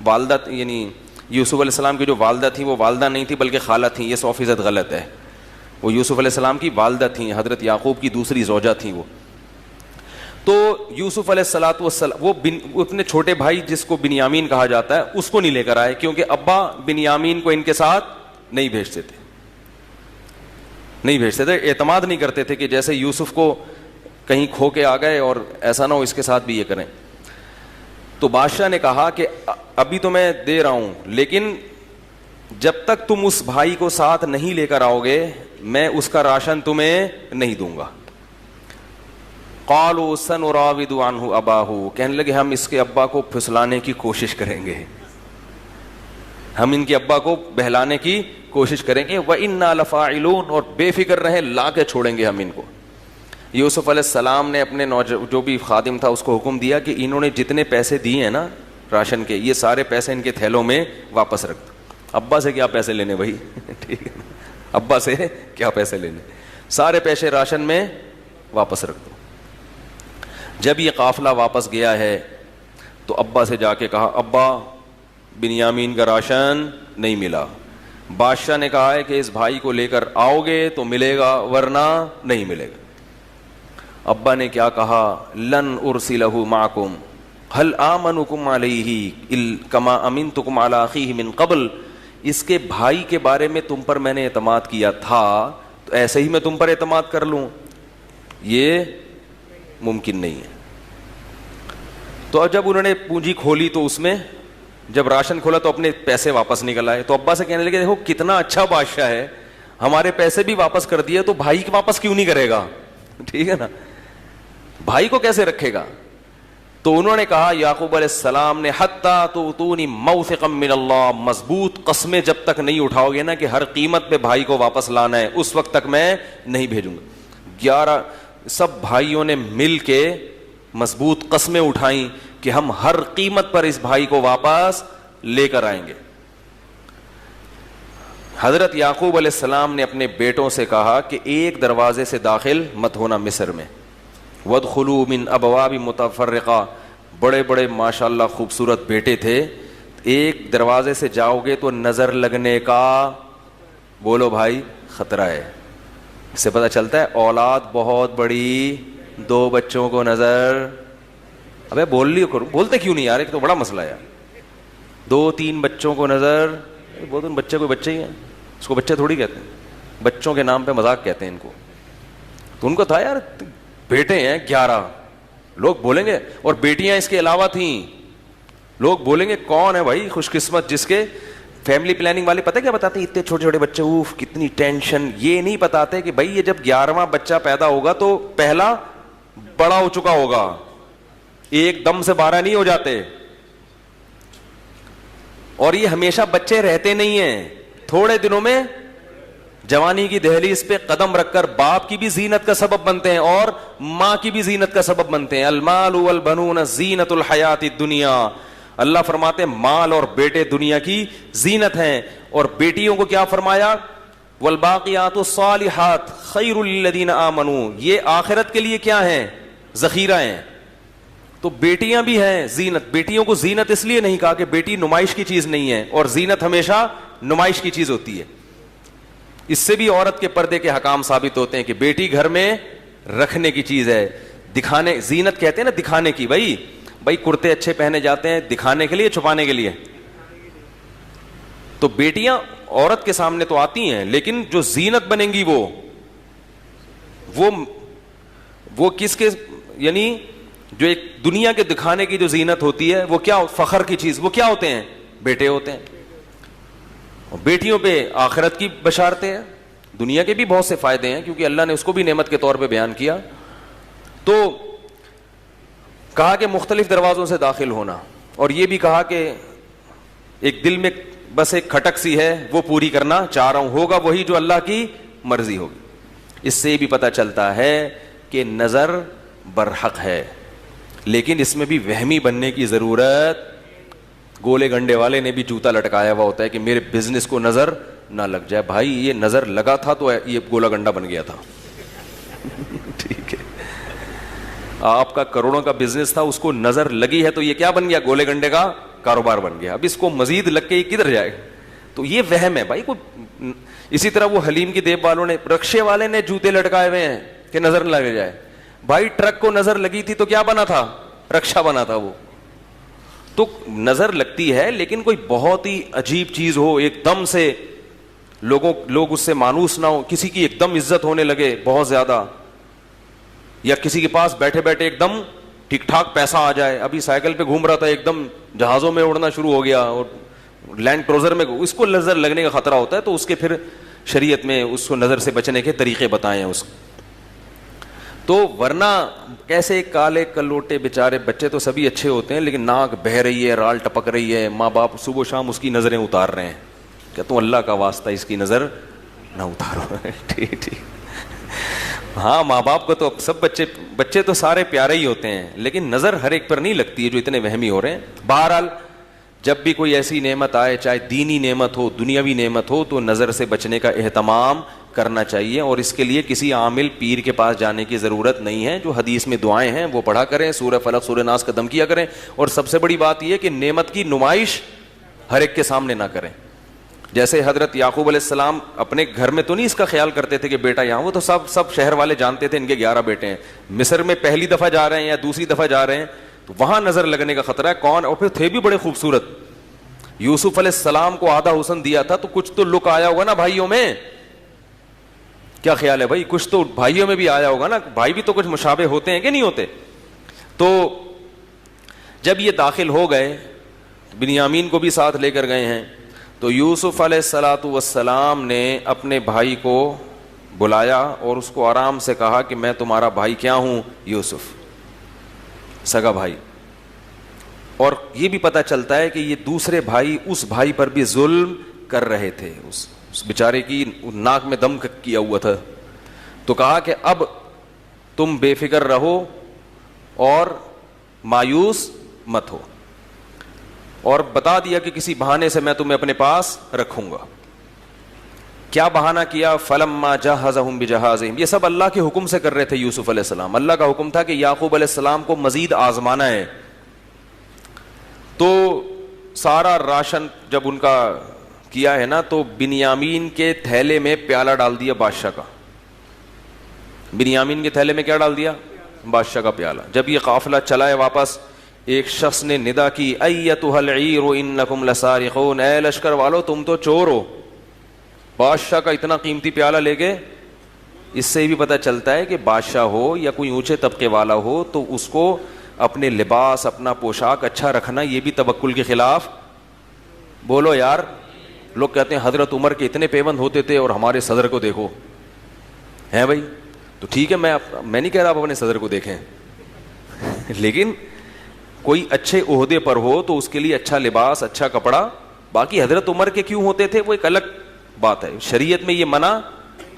والدہ, یعنی یوسف علیہ السلام کی جو والدہ تھیں وہ والدہ نہیں تھی بلکہ خالہ تھیں, یہ 100% غلط ہے. وہ یوسف علیہ السلام کی والدہ تھیں, حضرت یعقوب کی دوسری زوجہ تھیں وہ. تو یوسف علیہ الصلوۃ والسلام وہ اپنے چھوٹے بھائی جس کو بنیامین کہا جاتا ہے اس کو نہیں لے کر آئے, کیونکہ ابا بنیامین کو ان کے ساتھ نہیں بھیجتے تھے, اعتماد نہیں کرتے تھے کہ جیسے یوسف کو کہیں کھو کے آ گئے اور ایسا نہ ہو اس کے ساتھ بھی یہ کریں. تو بادشاہ نے کہا کہ ابھی تو میں دے رہا ہوں, لیکن جب تک تم اس بھائی کو ساتھ نہیں لے کر آؤ گے میں اس کا راشن تمہیں نہیں دوں گا. قالوا سنراود عنہ اباہ, کہنے لگے ہم اس کے ابا کو پھسلانے کی کوشش کریں گے, ہم ان کے ابا کو بہلانے کی کوشش کریں گے. وَإِنَّا لَفَاعِلُونَ, اور بے فکر رہیں لا کے چھوڑیں گے ہم ان کو. یوسف علیہ السلام نے اپنے جو بھی خادم تھا اس کو حکم دیا کہ انہوں نے جتنے پیسے دیے ہیں نا راشن کے, یہ سارے پیسے ان کے تھیلوں میں واپس رکھ دو. ابا سے کیا پیسے لینے بھائی, ٹھیک ہے, ابا سے کیا پیسے لینے, سارے پیسے راشن میں واپس رکھ دو. جب یہ قافلہ واپس گیا ہے تو ابا سے جا کے کہا ابا بنیامین کا راشن نہیں ملا. بادشاہ نے کہا ہے کہ اس بھائی کو لے کر آؤ گے تو ملے گا ورنہ نہیں ملے گا. ابا نے کیا کہا, لن ارسلہ معکم هل آمنکم علیہ کما امنتکم علی اخیہ من قبل, اس کے بھائی کے بارے میں تم پر میں نے اعتماد کیا تھا تو ایسے ہی میں تم پر اعتماد کر لوں, یہ ممکن نہیں ہے. تو جب انہوں نے پونجی کھولی تو اس میں جب راشن کھولا تو اپنے پیسے واپس نکل آئے. تو ابا سے کہنے لگے دیکھو کتنا اچھا بادشاہ ہے, ہمارے پیسے بھی واپس کر دیے تو بھائی کے واپس کیوں نہیں کرے گا, ٹھیک ہے نا, بھائی کو کیسے رکھے گا. تو انہوں نے کہا یعقوب علیہ السلام نے حتی تؤتونی موثقا من اللہ, مضبوط قسمیں جب تک نہیں اٹھاؤ گے نا کہ ہر قیمت پہ بھائی کو واپس لانا ہے اس وقت تک میں نہیں بھیجوں گا. 11 سب بھائیوں نے مل کے مضبوط قسمیں اٹھائیں کہ ہم ہر قیمت پر اس بھائی کو واپس لے کر آئیں گے. حضرت یعقوب علیہ السلام نے اپنے بیٹوں سے کہا کہ ایک دروازے سے داخل مت ہونا مصر میں, وادخلوا من ابواب متفرقہ, بڑے بڑے ماشاءاللہ خوبصورت بیٹے تھے, ایک دروازے سے جاؤ گے تو نظر لگنے کا بولو بھائی خطرہ ہے. اس سے پتہ چلتا ہے اولاد بہت بڑی, 2 بچوں کو نظر, ابے بول لی کرو, بولتے کیوں نہیں یار, ایک تو بڑا مسئلہ ہے. 2-3 بچوں کو نظر, بہت ان بچے کوئی بچے ہی ہیں, اس کو بچے تھوڑی کہتے ہیں, بچوں کے نام پہ مذاق کہتے ہیں ان کو. تو ان کو تھا یار بیٹے ہیں 11, لوگ بولیں گے, اور بیٹیاں اس کے علاوہ تھیں, لوگ بولیں گے کون ہے بھائی خوش قسمت جس کے فیملی پلاننگ والے پتہ کیا بتاتے ہیں, اتنے چھوٹے چھوٹے بچے, اوف کتنی ٹینشن. یہ نہیں بتاتے کہ بھائی یہ جب 11واں بچہ پیدا ہوگا تو پہلا بڑا ہو چکا ہوگا, ایک دم سے 12 نہیں ہو جاتے. اور یہ ہمیشہ بچے رہتے نہیں ہیں, تھوڑے دنوں میں جوانی کی دہلیز پہ قدم رکھ کر باپ کی بھی زینت کا سبب بنتے ہیں اور ماں کی بھی زینت کا سبب بنتے ہیں. المال والبنون زینت الحیات الدنیا, اللہ فرماتے ہیں مال اور بیٹے دنیا کی زینت ہیں. اور بیٹیوں کو کیا فرمایا, والباقیات الصالحات خیر للذین آمنوا, یہ آخرت کے لیے کیا ہیں, ذخیرہ ہیں. تو بیٹیاں بھی ہیں زینت. بیٹیوں کو زینت اس لیے نہیں کہا کہ بیٹی نمائش کی چیز نہیں ہے, اور زینت ہمیشہ نمائش کی چیز ہوتی ہے. اس سے بھی عورت کے پردے کے حکام ثابت ہوتے ہیں کہ بیٹی گھر میں رکھنے کی چیز ہے, دکھانے, زینت کہتے ہیں نا دکھانے کی. بھائی کرتے اچھے پہنے جاتے ہیں دکھانے کے لیے, چھپانے کے لیے. تو بیٹیاں عورت کے سامنے تو آتی ہیں, لیکن جو زینت بنیں گی وہ کس کے, یعنی جو ایک دنیا کے دکھانے کی جو زینت ہوتی ہے وہ کیا, فخر کی چیز, وہ کیا ہوتے ہیں, بیٹے ہوتے ہیں. بیٹیوں پہ آخرت کی بشارتیں ہیں, دنیا کے بھی بہت سے فائدے ہیں کیونکہ اللہ نے اس کو بھی نعمت کے طور پہ بیان کیا. تو کہا کہ مختلف دروازوں سے داخل ہونا, اور یہ بھی کہا کہ ایک دل میں بس ایک کھٹک سی ہے وہ پوری کرنا چاہ رہا ہوں, ہوگا وہی جو اللہ کی مرضی ہوگی. اس سے بھی پتہ چلتا ہے کہ نظر برحق ہے, لیکن اس میں بھی وہمی بننے کی ضرورت. گولے گنڈے والے نے بھی جوتا لٹکایا ہوا ہوتا ہے کہ میرے بزنس کو نظر نہ لگ جائے. بھائی یہ نظر لگا تھا تو یہ گولا گنڈا بن گیا تھا. ٹھیک ہے, آپ کا کروڑوں کا بزنس تھا, اس کو نظر لگی ہے تو یہ کیا بن گیا, گولے گنڈے کا کاروبار بن گیا. اب اس کو مزید لگ کے یہ کدھر جائے, تو یہ وہم ہے بھائی کو. اسی طرح وہ حلیم کی دیب والوں نے, رکشے والے نے جوتے لٹکائے ہوئے ہیں کہ نظر نہ لگ جائے. بھائی ٹرک کو نظر لگی تھی تو کیا بنا تھا؟ رکشا بنا تھا وہ. تو نظر لگتی ہے لیکن کوئی بہت ہی عجیب چیز ہو, ایک دم سے لوگ اس سے مانوس نہ ہو, کسی کی ایک دم عزت ہونے لگے بہت زیادہ, یا کسی کے پاس بیٹھے بیٹھے ایک دم ٹھیک ٹھاک پیسہ آ جائے. ابھی سائیکل پہ گھوم رہا تھا, ایک دم جہازوں میں اڑنا شروع ہو گیا اور لینڈ کروزر میں, اس کو نظر لگنے کا خطرہ ہوتا ہے. تو اس کے پھر شریعت میں اس کو نظر سے بچنے کے طریقے بتائے ہیں اس. تو ورنہ کیسے کالے کلوٹے بیچارے بچے تو سبھی اچھے ہوتے ہیں, لیکن ناک بہہ رہی ہے, رال ٹپک رہی ہے, ماں باپ صبح و شام اس کی نظریں اتار رہے ہیں. کیا تم اللہ کا واسطہ اس کی نظر نہ اتارو. ٹھیک ٹھیک. ہاں ماں باپ کو تو سب بچے تو سارے پیارے ہی ہوتے ہیں, لیکن نظر ہر ایک پر نہیں لگتی ہے جو اتنے وہمی ہو رہے ہیں. بہرحال جب بھی کوئی ایسی نعمت آئے, چاہے دینی نعمت ہو دنیاوی نعمت ہو, تو نظر سے بچنے کا اہتمام کرنا چاہیے. اور اس کے لیے کسی عامل پیر کے پاس جانے کی ضرورت نہیں ہے. جو حدیث میں دعائیں ہیں وہ پڑھا کریں, سورہ فلق سورہ ناس کا دم کیا کریں. اور سب سے بڑی بات یہ کہ نعمت کی نمائش ہر ایک کے سامنے نہ کریں. جیسے حضرت یعقوب علیہ السلام اپنے گھر میں تو نہیں اس کا خیال کرتے تھے کہ بیٹا یہاں, وہ تو سب شہر والے جانتے تھے ان کے 11 بیٹے ہیں. مصر میں پہلی دفعہ جا رہے ہیں یا دوسری دفعہ جا رہے ہیں تو وہاں نظر لگنے کا خطرہ ہے. کون, اور پھر تھے بھی بڑے خوبصورت. یوسف علیہ السلام کو آدھا حسن دیا تھا تو کچھ تو لک آیا ہوگا نا بھائیوں میں. کیا خیال ہے بھائی, کچھ تو بھائیوں میں بھی آیا ہوگا نا. بھائی بھی تو کچھ مشابہ ہوتے ہیں کہ نہیں ہوتے. تو جب یہ داخل ہو گئے, بنیامین کو بھی ساتھ لے کر گئے ہیں, تو یوسف علیہ الصلاۃ والسلام نے اپنے بھائی کو بلایا اور اس کو آرام سے کہا کہ میں تمہارا بھائی کیا ہوں, یوسف, سگا بھائی. اور یہ بھی پتہ چلتا ہے کہ یہ دوسرے بھائی اس بھائی پر بھی ظلم کر رہے تھے. اس بیچارے کی ناک میں دم کیا ہوا تھا. تو کہا کہ اب تم بے فکر رہو اور مایوس مت ہو, اور بتا دیا کہ کسی بہانے سے میں تمہیں اپنے پاس رکھوں گا. کیا بہانہ کیا؟ فلما جہزہم بجہازہم, یہ سب اللہ کے حکم سے کر رہے تھے یوسف علیہ السلام. اللہ کا حکم تھا کہ یعقوب علیہ السلام کو مزید آزمانا ہے. تو سارا راشن جب ان کا کیا ہے نا, تو بنیامین کے تھیلے میں پیالہ ڈال دیا بادشاہ کا. بنیامین کے تھیلے میں کیا ڈال دیا؟ بادشاہ کا پیالہ. جب یہ قافلہ چلا ہے واپس, ایک شخص نے ندا کی, ایتھا العیر انکم لسارقون, اے لشکر والو تم تو چور ہو. بادشاہ کا اتنا قیمتی پیالہ لے کے. اس سے بھی پتہ چلتا ہے کہ بادشاہ ہو یا کوئی اونچے طبقے والا ہو تو اس کو اپنے لباس, اپنا پوشاک اچھا رکھنا یہ بھی توکل کے خلاف. بولو یار. لوگ کہتے ہیں حضرت عمر کے اتنے پیوند ہوتے تھے اور ہمارے صدر کو دیکھو. ہیں بھائی, تو ٹھیک ہے, میں نہیں کہہ رہا آپ اپنے صدر کو دیکھیں, لیکن کوئی اچھے عہدے پر ہو تو اس کے لیے اچھا لباس, اچھا کپڑا. باقی حضرت عمر کے کیوں ہوتے تھے وہ ایک الگ بات ہے. شریعت میں یہ منع.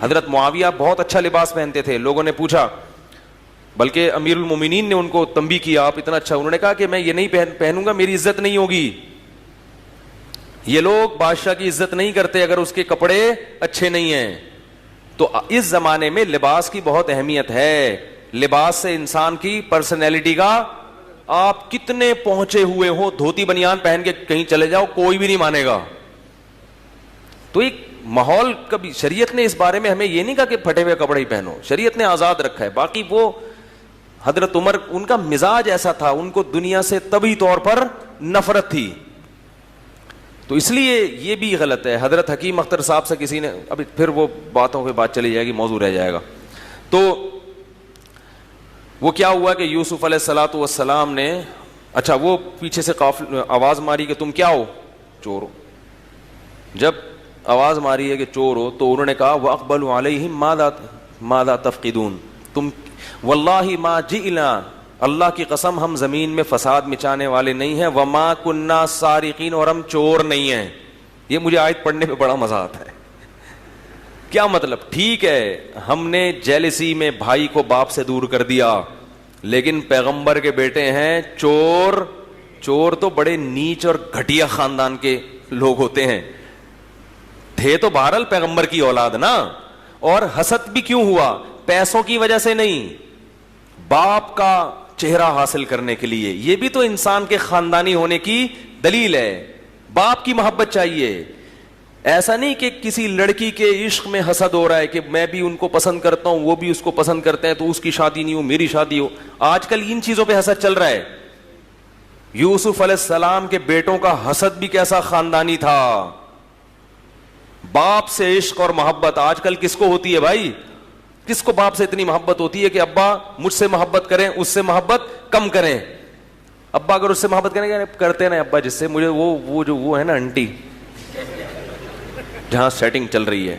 حضرت معاویہ بہت اچھا لباس پہنتے تھے. لوگوں نے پوچھا, بلکہ امیر المومنین نے ان کو تنبیہ کیا, آپ اتنا اچھا. انہوں نے کہا کہ میں یہ نہیں پہنوں گا, میری عزت نہیں ہوگی. یہ لوگ بادشاہ کی عزت نہیں کرتے اگر اس کے کپڑے اچھے نہیں ہیں. تو اس زمانے میں لباس کی بہت اہمیت ہے. لباس سے انسان کی پرسنالٹی کا, آپ کتنے پہنچے ہوئے ہو, دھوتی بنیان پہن کے کہیں چلے جاؤ کوئی بھی نہیں مانے گا. تو ایک ماحول کبھی شریعت نے اس بارے میں ہمیں یہ نہیں کہا کہ پھٹے ہوئے کپڑے ہی پہنو. شریعت نے آزاد رکھا ہے. باقی وہ حضرت عمر, ان کا مزاج ایسا تھا, ان کو دنیا سے طبعی طور پر نفرت تھی. تو اس لیے یہ بھی غلط ہے. حضرت حکیم اختر صاحب سے کسی نے, ابھی پھر وہ باتوں پہ بات چلی جائے گی, موضوع رہ جائے گا. تو وہ کیا ہوا کہ یوسف علیہ الصلاۃ والسلام نے, اچھا وہ پیچھے سے آواز ماری کہ تم کیا ہو؟ چور ہو. جب آواز ماری ہے کہ چور ہو تو انہوں نے کہا وَأَقْبَلُوا عَلَيْهِمْ مَاذَا تَفْقِدُونَ, تم وَاللَّهِ مَا جِئْنَا, اللہ کی قسم ہم زمین میں فساد مچانے والے نہیں ہیں, وَمَا كُنَّا سَارِقِينَ, اور ہم چور نہیں ہیں. یہ مجھے آیت پڑھنے پہ بڑا مزہ آتا ہے. کیا مطلب؟ ٹھیک ہے ہم نے جیلسی میں بھائی کو باپ سے دور کر دیا, لیکن پیغمبر کے بیٹے ہیں چور. چور تو بڑے نیچ اور گھٹیا خاندان کے لوگ ہوتے ہیں. تھے تو بہرحال پیغمبر کی اولاد نا. اور حسد بھی کیوں ہوا؟ پیسوں کی وجہ سے نہیں, باپ کا چہرہ حاصل کرنے کے لیے. یہ بھی تو انسان کے خاندانی ہونے کی دلیل ہے. باپ کی محبت چاہیے. ایسا نہیں کہ کسی لڑکی کے عشق میں حسد ہو رہا ہے کہ میں بھی ان کو پسند کرتا ہوں، وہ بھی اس کو پسند کرتے ہیں، تو اس کی شادی نہیں ہو میری شادی ہو. آج کل ان چیزوں پہ حسد چل رہا ہے. یوسف علیہ السلام کے بیٹوں کا حسد بھی کیسا خاندانی تھا. باپ سے عشق اور محبت آج کل کس کو ہوتی ہے بھائی؟ کس کو باپ سے اتنی محبت ہوتی ہے کہ ابا مجھ سے محبت کریں، اس سے محبت کم کریں. ابا اگر اس سے محبت کریں کرتے نا ابا جس سے مجھے وہ ہے نا انٹی جہاں سیٹنگ چل رہی ہے.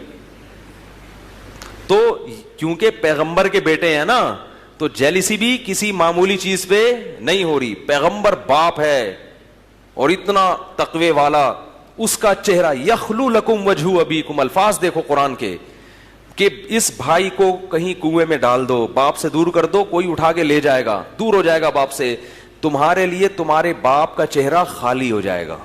تو کیونکہ پیغمبر کے بیٹے ہیں نا تو جیلیسی بھی کسی معمولی چیز پہ نہیں ہو رہی. پیغمبر باپ ہے اور اتنا تقوی والا، اس کا چہرہ یخلو لکم وجہ ابیکم. الفاظ دیکھو قرآن کے کہ اس بھائی کو کہیں کنویں میں ڈال دو، باپ سے دور کر دو، کوئی اٹھا کے لے جائے گا، دور ہو جائے گا باپ سے. تمہارے لیے تمہارے باپ کا چہرہ خالی ہو جائے گا،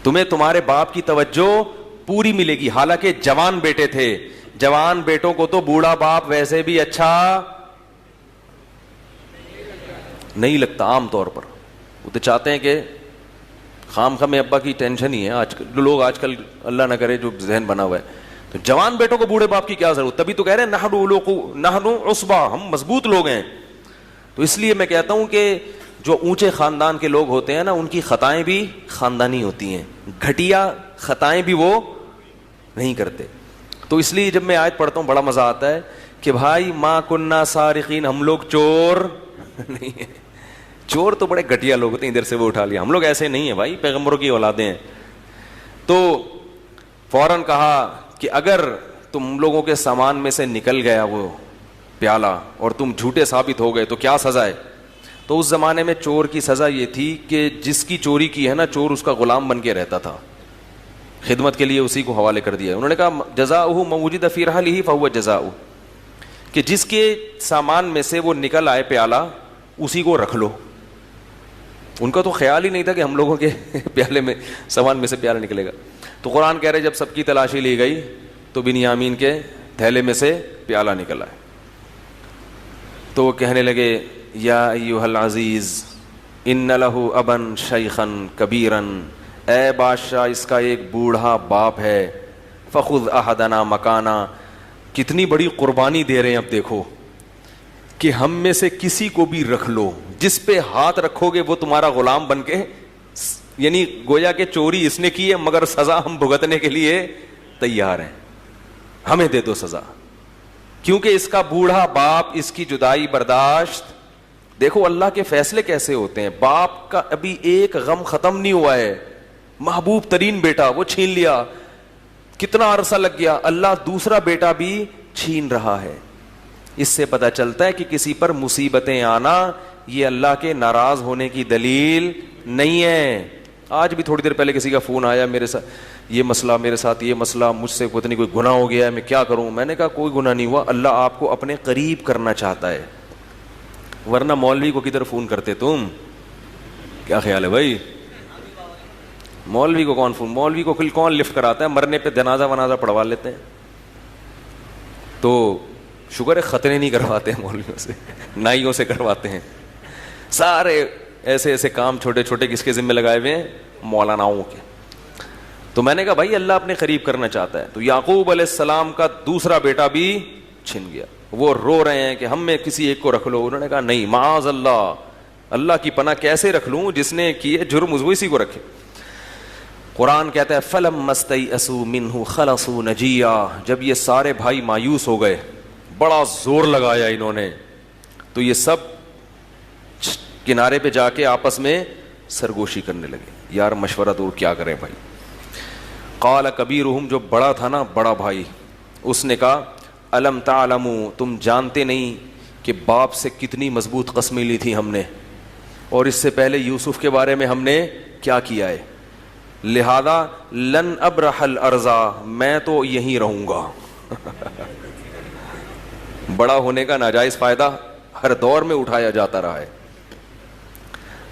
تمہیں تمہارے باپ کی توجہ پوری ملے گی. حالانکہ جوان بیٹے تھے، جوان بیٹوں کو تو بوڑھا باپ ویسے بھی اچھا نہیں لگتا عام طور پر. وہ تو چاہتے ہیں کہ خام خام ابا کی ٹینشن ہی ہے. آج کل لوگ اللہ نہ کرے جو ذہن بنا ہوا ہے، تو جوان بیٹوں کو بوڑھے باپ کی کیا ضرورت. تبھی تو کہہ رہے ہیں نحن عصبہ، ہم مضبوط لوگ ہیں. تو اس لیے میں کہتا ہوں کہ جو اونچے خاندان کے لوگ ہوتے ہیں نا ان کی خطائیں بھی خاندانی ہوتی ہیں، گھٹیا خطائیں بھی وہ نہیں کرتے. تو اس لیے جب میں آیت پڑھتا ہوں بڑا مزہ آتا ہے کہ بھائی ما کننا سارقین، ہم لوگ چور نہیں ہیں. چور تو بڑے گھٹیا لوگ ہوتے ہیں، ادھر سے وہ اٹھا لیا. ہم لوگ ایسے نہیں ہیں بھائی، پیغمبروں کی اولادیں ہیں. تو فوراً کہا کہ اگر تم لوگوں کے سامان میں سے نکل گیا وہ پیالہ اور تم جھوٹے ثابت ہو گئے تو کیا سزا ہے. تو اس زمانے میں چور کی سزا یہ تھی کہ جس کی چوری کی ہے نا چور اس کا غلام بن کے رہتا تھا، خدمت کے لیے اسی کو حوالے کر دیا. انہوں نے کہا جزاؤہ ما وجد فی رحلہ فہو جزاؤہ، کہ جس کے سامان میں سے وہ نکل آئے پیالہ اسی کو رکھ لو. ان کا تو خیال ہی نہیں تھا کہ ہم لوگوں کے پیالے میں سامان میں سے پیالہ نکلے گا. تو قرآن کہہ رہے جب سب کی تلاشی لی گئی تو بنیامین کے تھیلے میں سے پیالہ نکل آئے. تو وہ کہنے لگے یا ایھا العزیز ان لہ ابا شیخا کبیرا، اے بادشاہ اس کا ایک بوڑھا باپ ہے، فخذ احدنا مکانا. کتنی بڑی قربانی دے رہے ہیں. اب دیکھو کہ ہم میں سے کسی کو بھی رکھ لو، جس پہ ہاتھ رکھو گے وہ تمہارا غلام بن کے، یعنی گویا کہ چوری اس نے کی ہے مگر سزا ہم بھگتنے کے لیے تیار ہیں، ہمیں دے دو سزا. کیونکہ اس کا بوڑھا باپ اس کی جدائی برداشت. دیکھو اللہ کے فیصلے کیسے ہوتے ہیں. باپ کا ابھی ایک غم ختم نہیں ہوا ہے، محبوب ترین بیٹا وہ چھین لیا، کتنا عرصہ لگ گیا، اللہ دوسرا بیٹا بھی چھین رہا ہے. اس سے پتہ چلتا ہے کہ کسی پر مصیبتیں آنا یہ اللہ کے ناراض ہونے کی دلیل نہیں ہے. آج بھی تھوڑی دیر پہلے کسی کا فون آیا میرے ساتھ یہ مسئلہ، میرے ساتھ یہ مسئلہ، مجھ سے پتہ نہیں کوئی گناہ ہو گیا ہے، میں کیا کروں. میں نے کہا کوئی گناہ نہیں ہوا، اللہ آپ کو اپنے قریب کرنا چاہتا ہے، ورنہ مولوی کو کدھر فون کرتے تم؟ کیا خیال ہے بھائی؟ مولوی کو کون فون، مولوی کو کون لفٹ کراتا ہے؟ مرنے پہ جنازہ ونازہ پڑھوا لیتے ہیں. تو شکر ہے خطرے نہیں کرواتے ہیں مولویوں سے، نائیوں سے کرواتے ہیں. سارے ایسے ایسے کام چھوٹے چھوٹے کس کے ذمہ لگائے ہوئے ہیں؟ مولاناؤں کے. تو میں نے کہا بھائی اللہ اپنے قریب کرنا چاہتا ہے. تو یعقوب علیہ السلام کا دوسرا بیٹا بھی چھن گیا. وہ رو رہے ہیں کہ ہم میں کسی ایک کو رکھ لو. انہوں نے کہا نہیں، معاذ اللہ، اللہ کی پناہ کیسے رکھ لوں؟ جس نے کیے جرم وہ اسی کو رکھے. قرآن کہتا ہے فَلَمَّا اسْتَيْأَسُوا مِنْهُ خَلَصُوا نَجِيًّا. جب یہ سارے بھائی مایوس ہو گئے، بڑا زور لگایا انہوں نے، تو یہ سب کنارے پہ جا کے آپس میں سرگوشی کرنے لگے. یار مشورہ دور کیا کریں بھائی. قال کبیرہم، جو بڑا تھا نا بڑا بھائی، اس نے کہا الم تعلموا، تم جانتے نہیں کہ باپ سے کتنی مضبوط قسمیں لی تھی ہم نے، اور اس سے پہلے یوسف کے بارے میں ہم نے کیا کیا ہے، لہذا لن ابرح الارض، میں تو یہیں رہوں گا. بڑا ہونے کا ناجائز فائدہ ہر دور میں اٹھایا جاتا رہا ہے.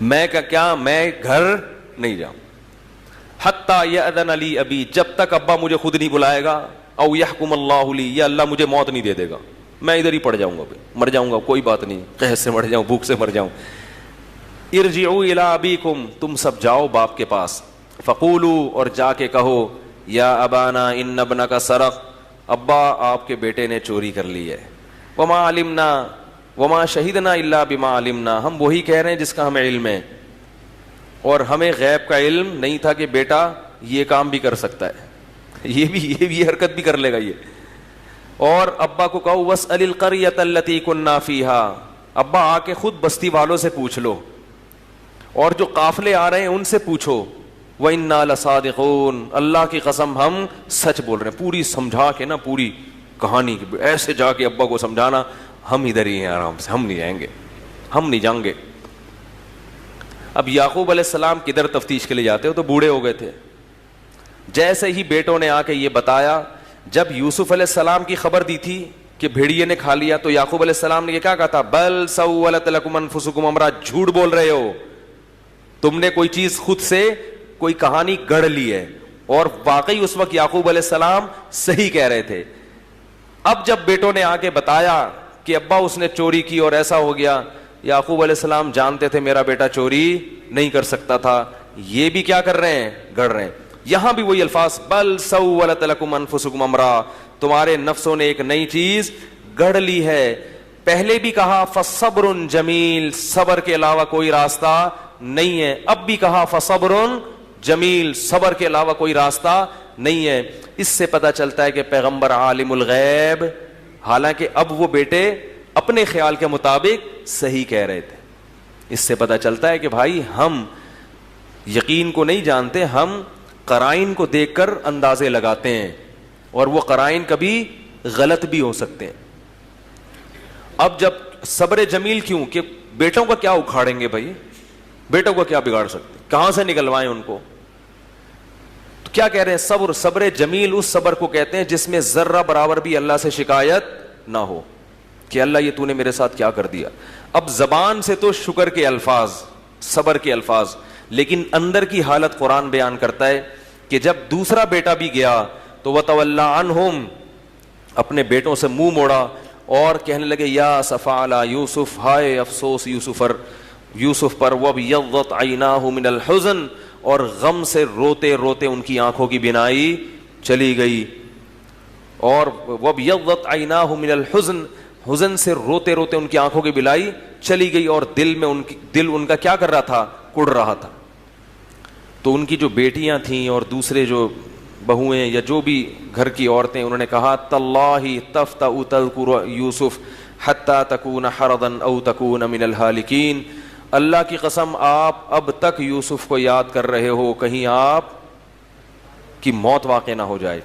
میں کیا میں گھر نہیں جاؤں حتی یأذن لی ابی، جب تک ابا مجھے خود نہیں بلائے گا، او یحکم اللہ لی، یا اللہ مجھے موت نہیں دے دے گا، میں ادھر ہی پڑ جاؤں گا، مر جاؤں گا، کوئی بات نہیں، قحط سے مر جاؤں، بھوک سے مر جاؤں. ارجعوا الی ابیکم، تم سب جاؤ باپ کے پاس، فقولوا اور جا کے کہو یا ابانا ان ابنک سرق, ابا آپ کے بیٹے نے چوری کر لی ہے. وما علمنا وما شہدنا الا بما علمنا, ہم وہی کہہ رہے ہیں جس کا ہمیں علم ہے, اور ہمیں غیب کا علم نہیں تھا کہ بیٹا یہ کام بھی کر سکتا ہے, یہ حرکت بھی کر لے گا یہ. اور ابا کو کہو واسأل القریۃ التی کنا فیہا, ابا آ کے خود بستی والوں سے پوچھ لو, اور جو قافلے آ رہے ہیں ان سے پوچھو. وَإِنَّا لَصَادِقُونَ, اللہ کی قسم ہم سچ بول رہے ہیں. پوری سمجھا کے نا, پوری کہانی ایسے جا کے ابا کو سمجھانا, ہم ادھر ہی ہیں آرام سے, ہم نہیں جائیں گے, ہم نہیں جائیں گے. اب یعقوب علیہ السلام کدھر تفتیش کے لیے جاتے ہو, تو بوڑھے ہو گئے تھے. جیسے ہی بیٹوں نے آ کے یہ بتایا, جب یوسف علیہ السلام کی خبر دی تھی کہ بھیڑیے نے کھا لیا, تو یعقوب علیہ السلام نے یہ کیا کہا تھا, بل سولت لکم انفسکم امرا, جھوٹ بول رہے ہو, تم نے کوئی چیز خود سے کوئی کہانی گڑھ لی ہے. اور واقعی اس وقت یعقوب علیہ السلام صحیح کہہ رہے تھے. اب جب بیٹوں نے آ کے بتایا کہ ابا اس نے چوری کی اور ایسا ہو گیا, یعقوب علیہ السلام جانتے تھے میرا بیٹا چوری نہیں کر سکتا تھا, یہ بھی کیا کر رہے ہیں, گڑھ رہے ہیں. یہاں بھی وہی الفاظ, بل سولت لکم انفسکم امرا, تمہارے نفسوں نے ایک نئی چیز گڑھ لی ہے. پہلے بھی کہا فصبر جمیل, صبر کے علاوہ کوئی راستہ نہیں ہے. اب بھی کہا فصبر جمیل, صبر کے علاوہ کوئی راستہ نہیں ہے. اس سے پتہ چلتا ہے کہ پیغمبر عالم الغیب, حالانکہ اب وہ بیٹے اپنے خیال کے مطابق صحیح کہہ رہے تھے. اس سے پتہ چلتا ہے کہ بھائی ہم یقین کو نہیں جانتے, ہم قرائن کو دیکھ کر اندازے لگاتے ہیں, اور وہ قرائن کبھی غلط بھی ہو سکتے ہیں. اب جب صبر جمیل کیوں, کہ بیٹوں کا کیا اکھاڑیں گے بھائی, بیٹوں کو کیا بگاڑ سکتے, کہاں سے نکلوائیں ان کو. تو کیا کہہ رہے ہیں, صبر جمیل اس صبر کو کہتے ہیں جس میں ذرہ برابر بھی اللہ سے شکایت نہ ہو کہ اللہ یہ تو نے میرے ساتھ کیا کر دیا. اب زبان سے تو شکر کے الفاظ, صبر کے الفاظ, لیکن اندر کی حالت قرآن بیان کرتا ہے کہ جب دوسرا بیٹا بھی گیا تو وَتَوَلَّى عَنْهُمْ, اپنے بیٹوں سے منہ موڑا اور کہنے لگے یا اسفا علی یوسف, ہائے افسوس یوسف پر, وَابْيَضَّتْ عَيْنَاهُ مِنَ الْحُزْنِ, اور غم سے روتے روتے ان کی آنکھوں کی بینائی چلی گئی. اور وَابْيَضَّتْ عَيْنَاهُ مِنَ الْحُزْنِ, حزن سے روتے روتے ان کی آنکھوں کی بینائی چلی گئی, اور دل ان کا کیا کر رہا تھا, کڑ رہا تھا. تو ان کی جو بیٹیاں تھیں اور دوسرے جو بہویں یا جو بھی گھر کی عورتیں, انہوں نے کہا تاللہ تفتأ تذکر یوسف حتی تکون حرضا او تکون من الہالکین, اللہ کی قسم آپ اب تک یوسف کو یاد کر رہے ہو, کہیں آپ کی موت واقع نہ ہو جائے.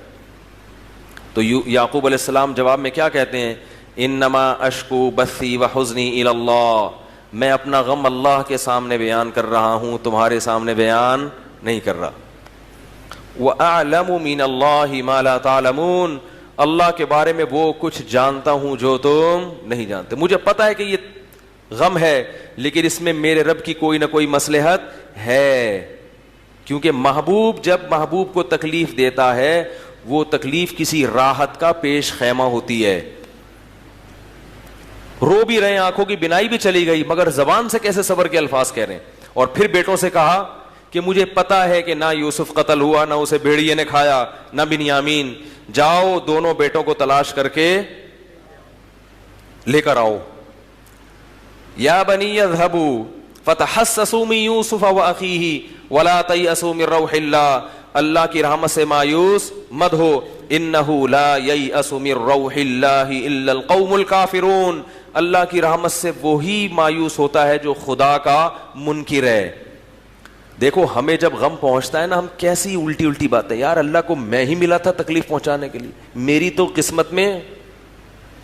تو یعقوب علیہ السلام جواب میں کیا کہتے ہیں, انما اشکو بثی وحزنی الی اللہ, میں اپنا غم اللہ کے سامنے بیان کر رہا ہوں, تمہارے سامنے بیان نہیں کر رہا. وَأَعْلَمُ مِنَ اللَّهِ مَا لَا تَعْلَمُونَ, اللہ کے بارے میں وہ کچھ جانتا ہوں جو تم نہیں جانتے. مجھے پتا ہے کہ یہ غم ہے, لیکن اس میں میرے رب کی کوئی نہ کوئی مصلحت ہے, کیونکہ محبوب جب محبوب کو تکلیف دیتا ہے وہ تکلیف کسی راحت کا پیش خیمہ ہوتی ہے. رو بھی رہے ہیں, آنکھوں کی بینائی بھی چلی گئی, مگر زبان سے کیسے صبر کے الفاظ کہہ رہے ہیں. اور پھر بیٹوں سے کہا کہ مجھے پتا ہے کہ نہ یوسف قتل ہوا, نہ اسے بھیڑیے نے کھایا, نہ بنیامین, جاؤ دونوں بیٹوں کو تلاش کر کے لے کر آؤ. یا بنی اذهبوا فتحسسوا من یوسف واخیہ ولا تیأسوا من روح اللہ, اللہ کی رحمت سے مایوس مت ہو, انہ لا ییأس من روح اللہ الا القوم الکافرون, اللہ کی رحمت سے وہی مایوس ہوتا ہے جو خدا کا منکر ہے. دیکھو ہمیں جب غم پہنچتا ہے نا, ہم کیسی الٹی الٹی باتیں, یار اللہ کو میں ہی ملا تھا تکلیف پہنچانے کے لیے, میری تو قسمت میں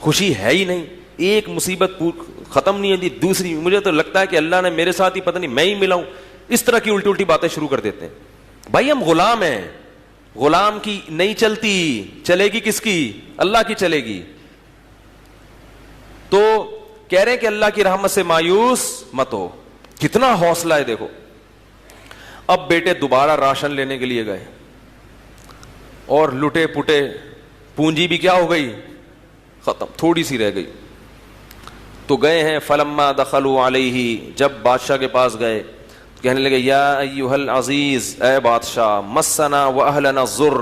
خوشی ہے ہی نہیں, ایک مصیبت ختم نہیں ہوتی دوسری, مجھے تو لگتا ہے کہ اللہ نے میرے ساتھ ہی پتہ نہیں میں ہی ملا ہوں. اس طرح کی الٹی الٹی باتیں شروع کر دیتے ہیں. بھائی ہم غلام ہیں, غلام کی نہیں چلتی, چلے گی کس کی, اللہ کی چلے گی. تو کہہ رہے ہیں کہ اللہ کی رحمت سے مایوس مت ہو. کتنا حوصلہ ہے دیکھو. اب بیٹے دوبارہ راشن لینے کے لیے گئے اور لٹے پٹے, پونجی بھی کیا ہو گئی, ختم, تھوڑی سی رہ گئی. تو گئے ہیں, فلما دخلوا علیہ, جب بادشاہ کے پاس گئے, کہنے لگے یا ایھا العزیز، اے بادشاہ، مسنا واہلنا الضر،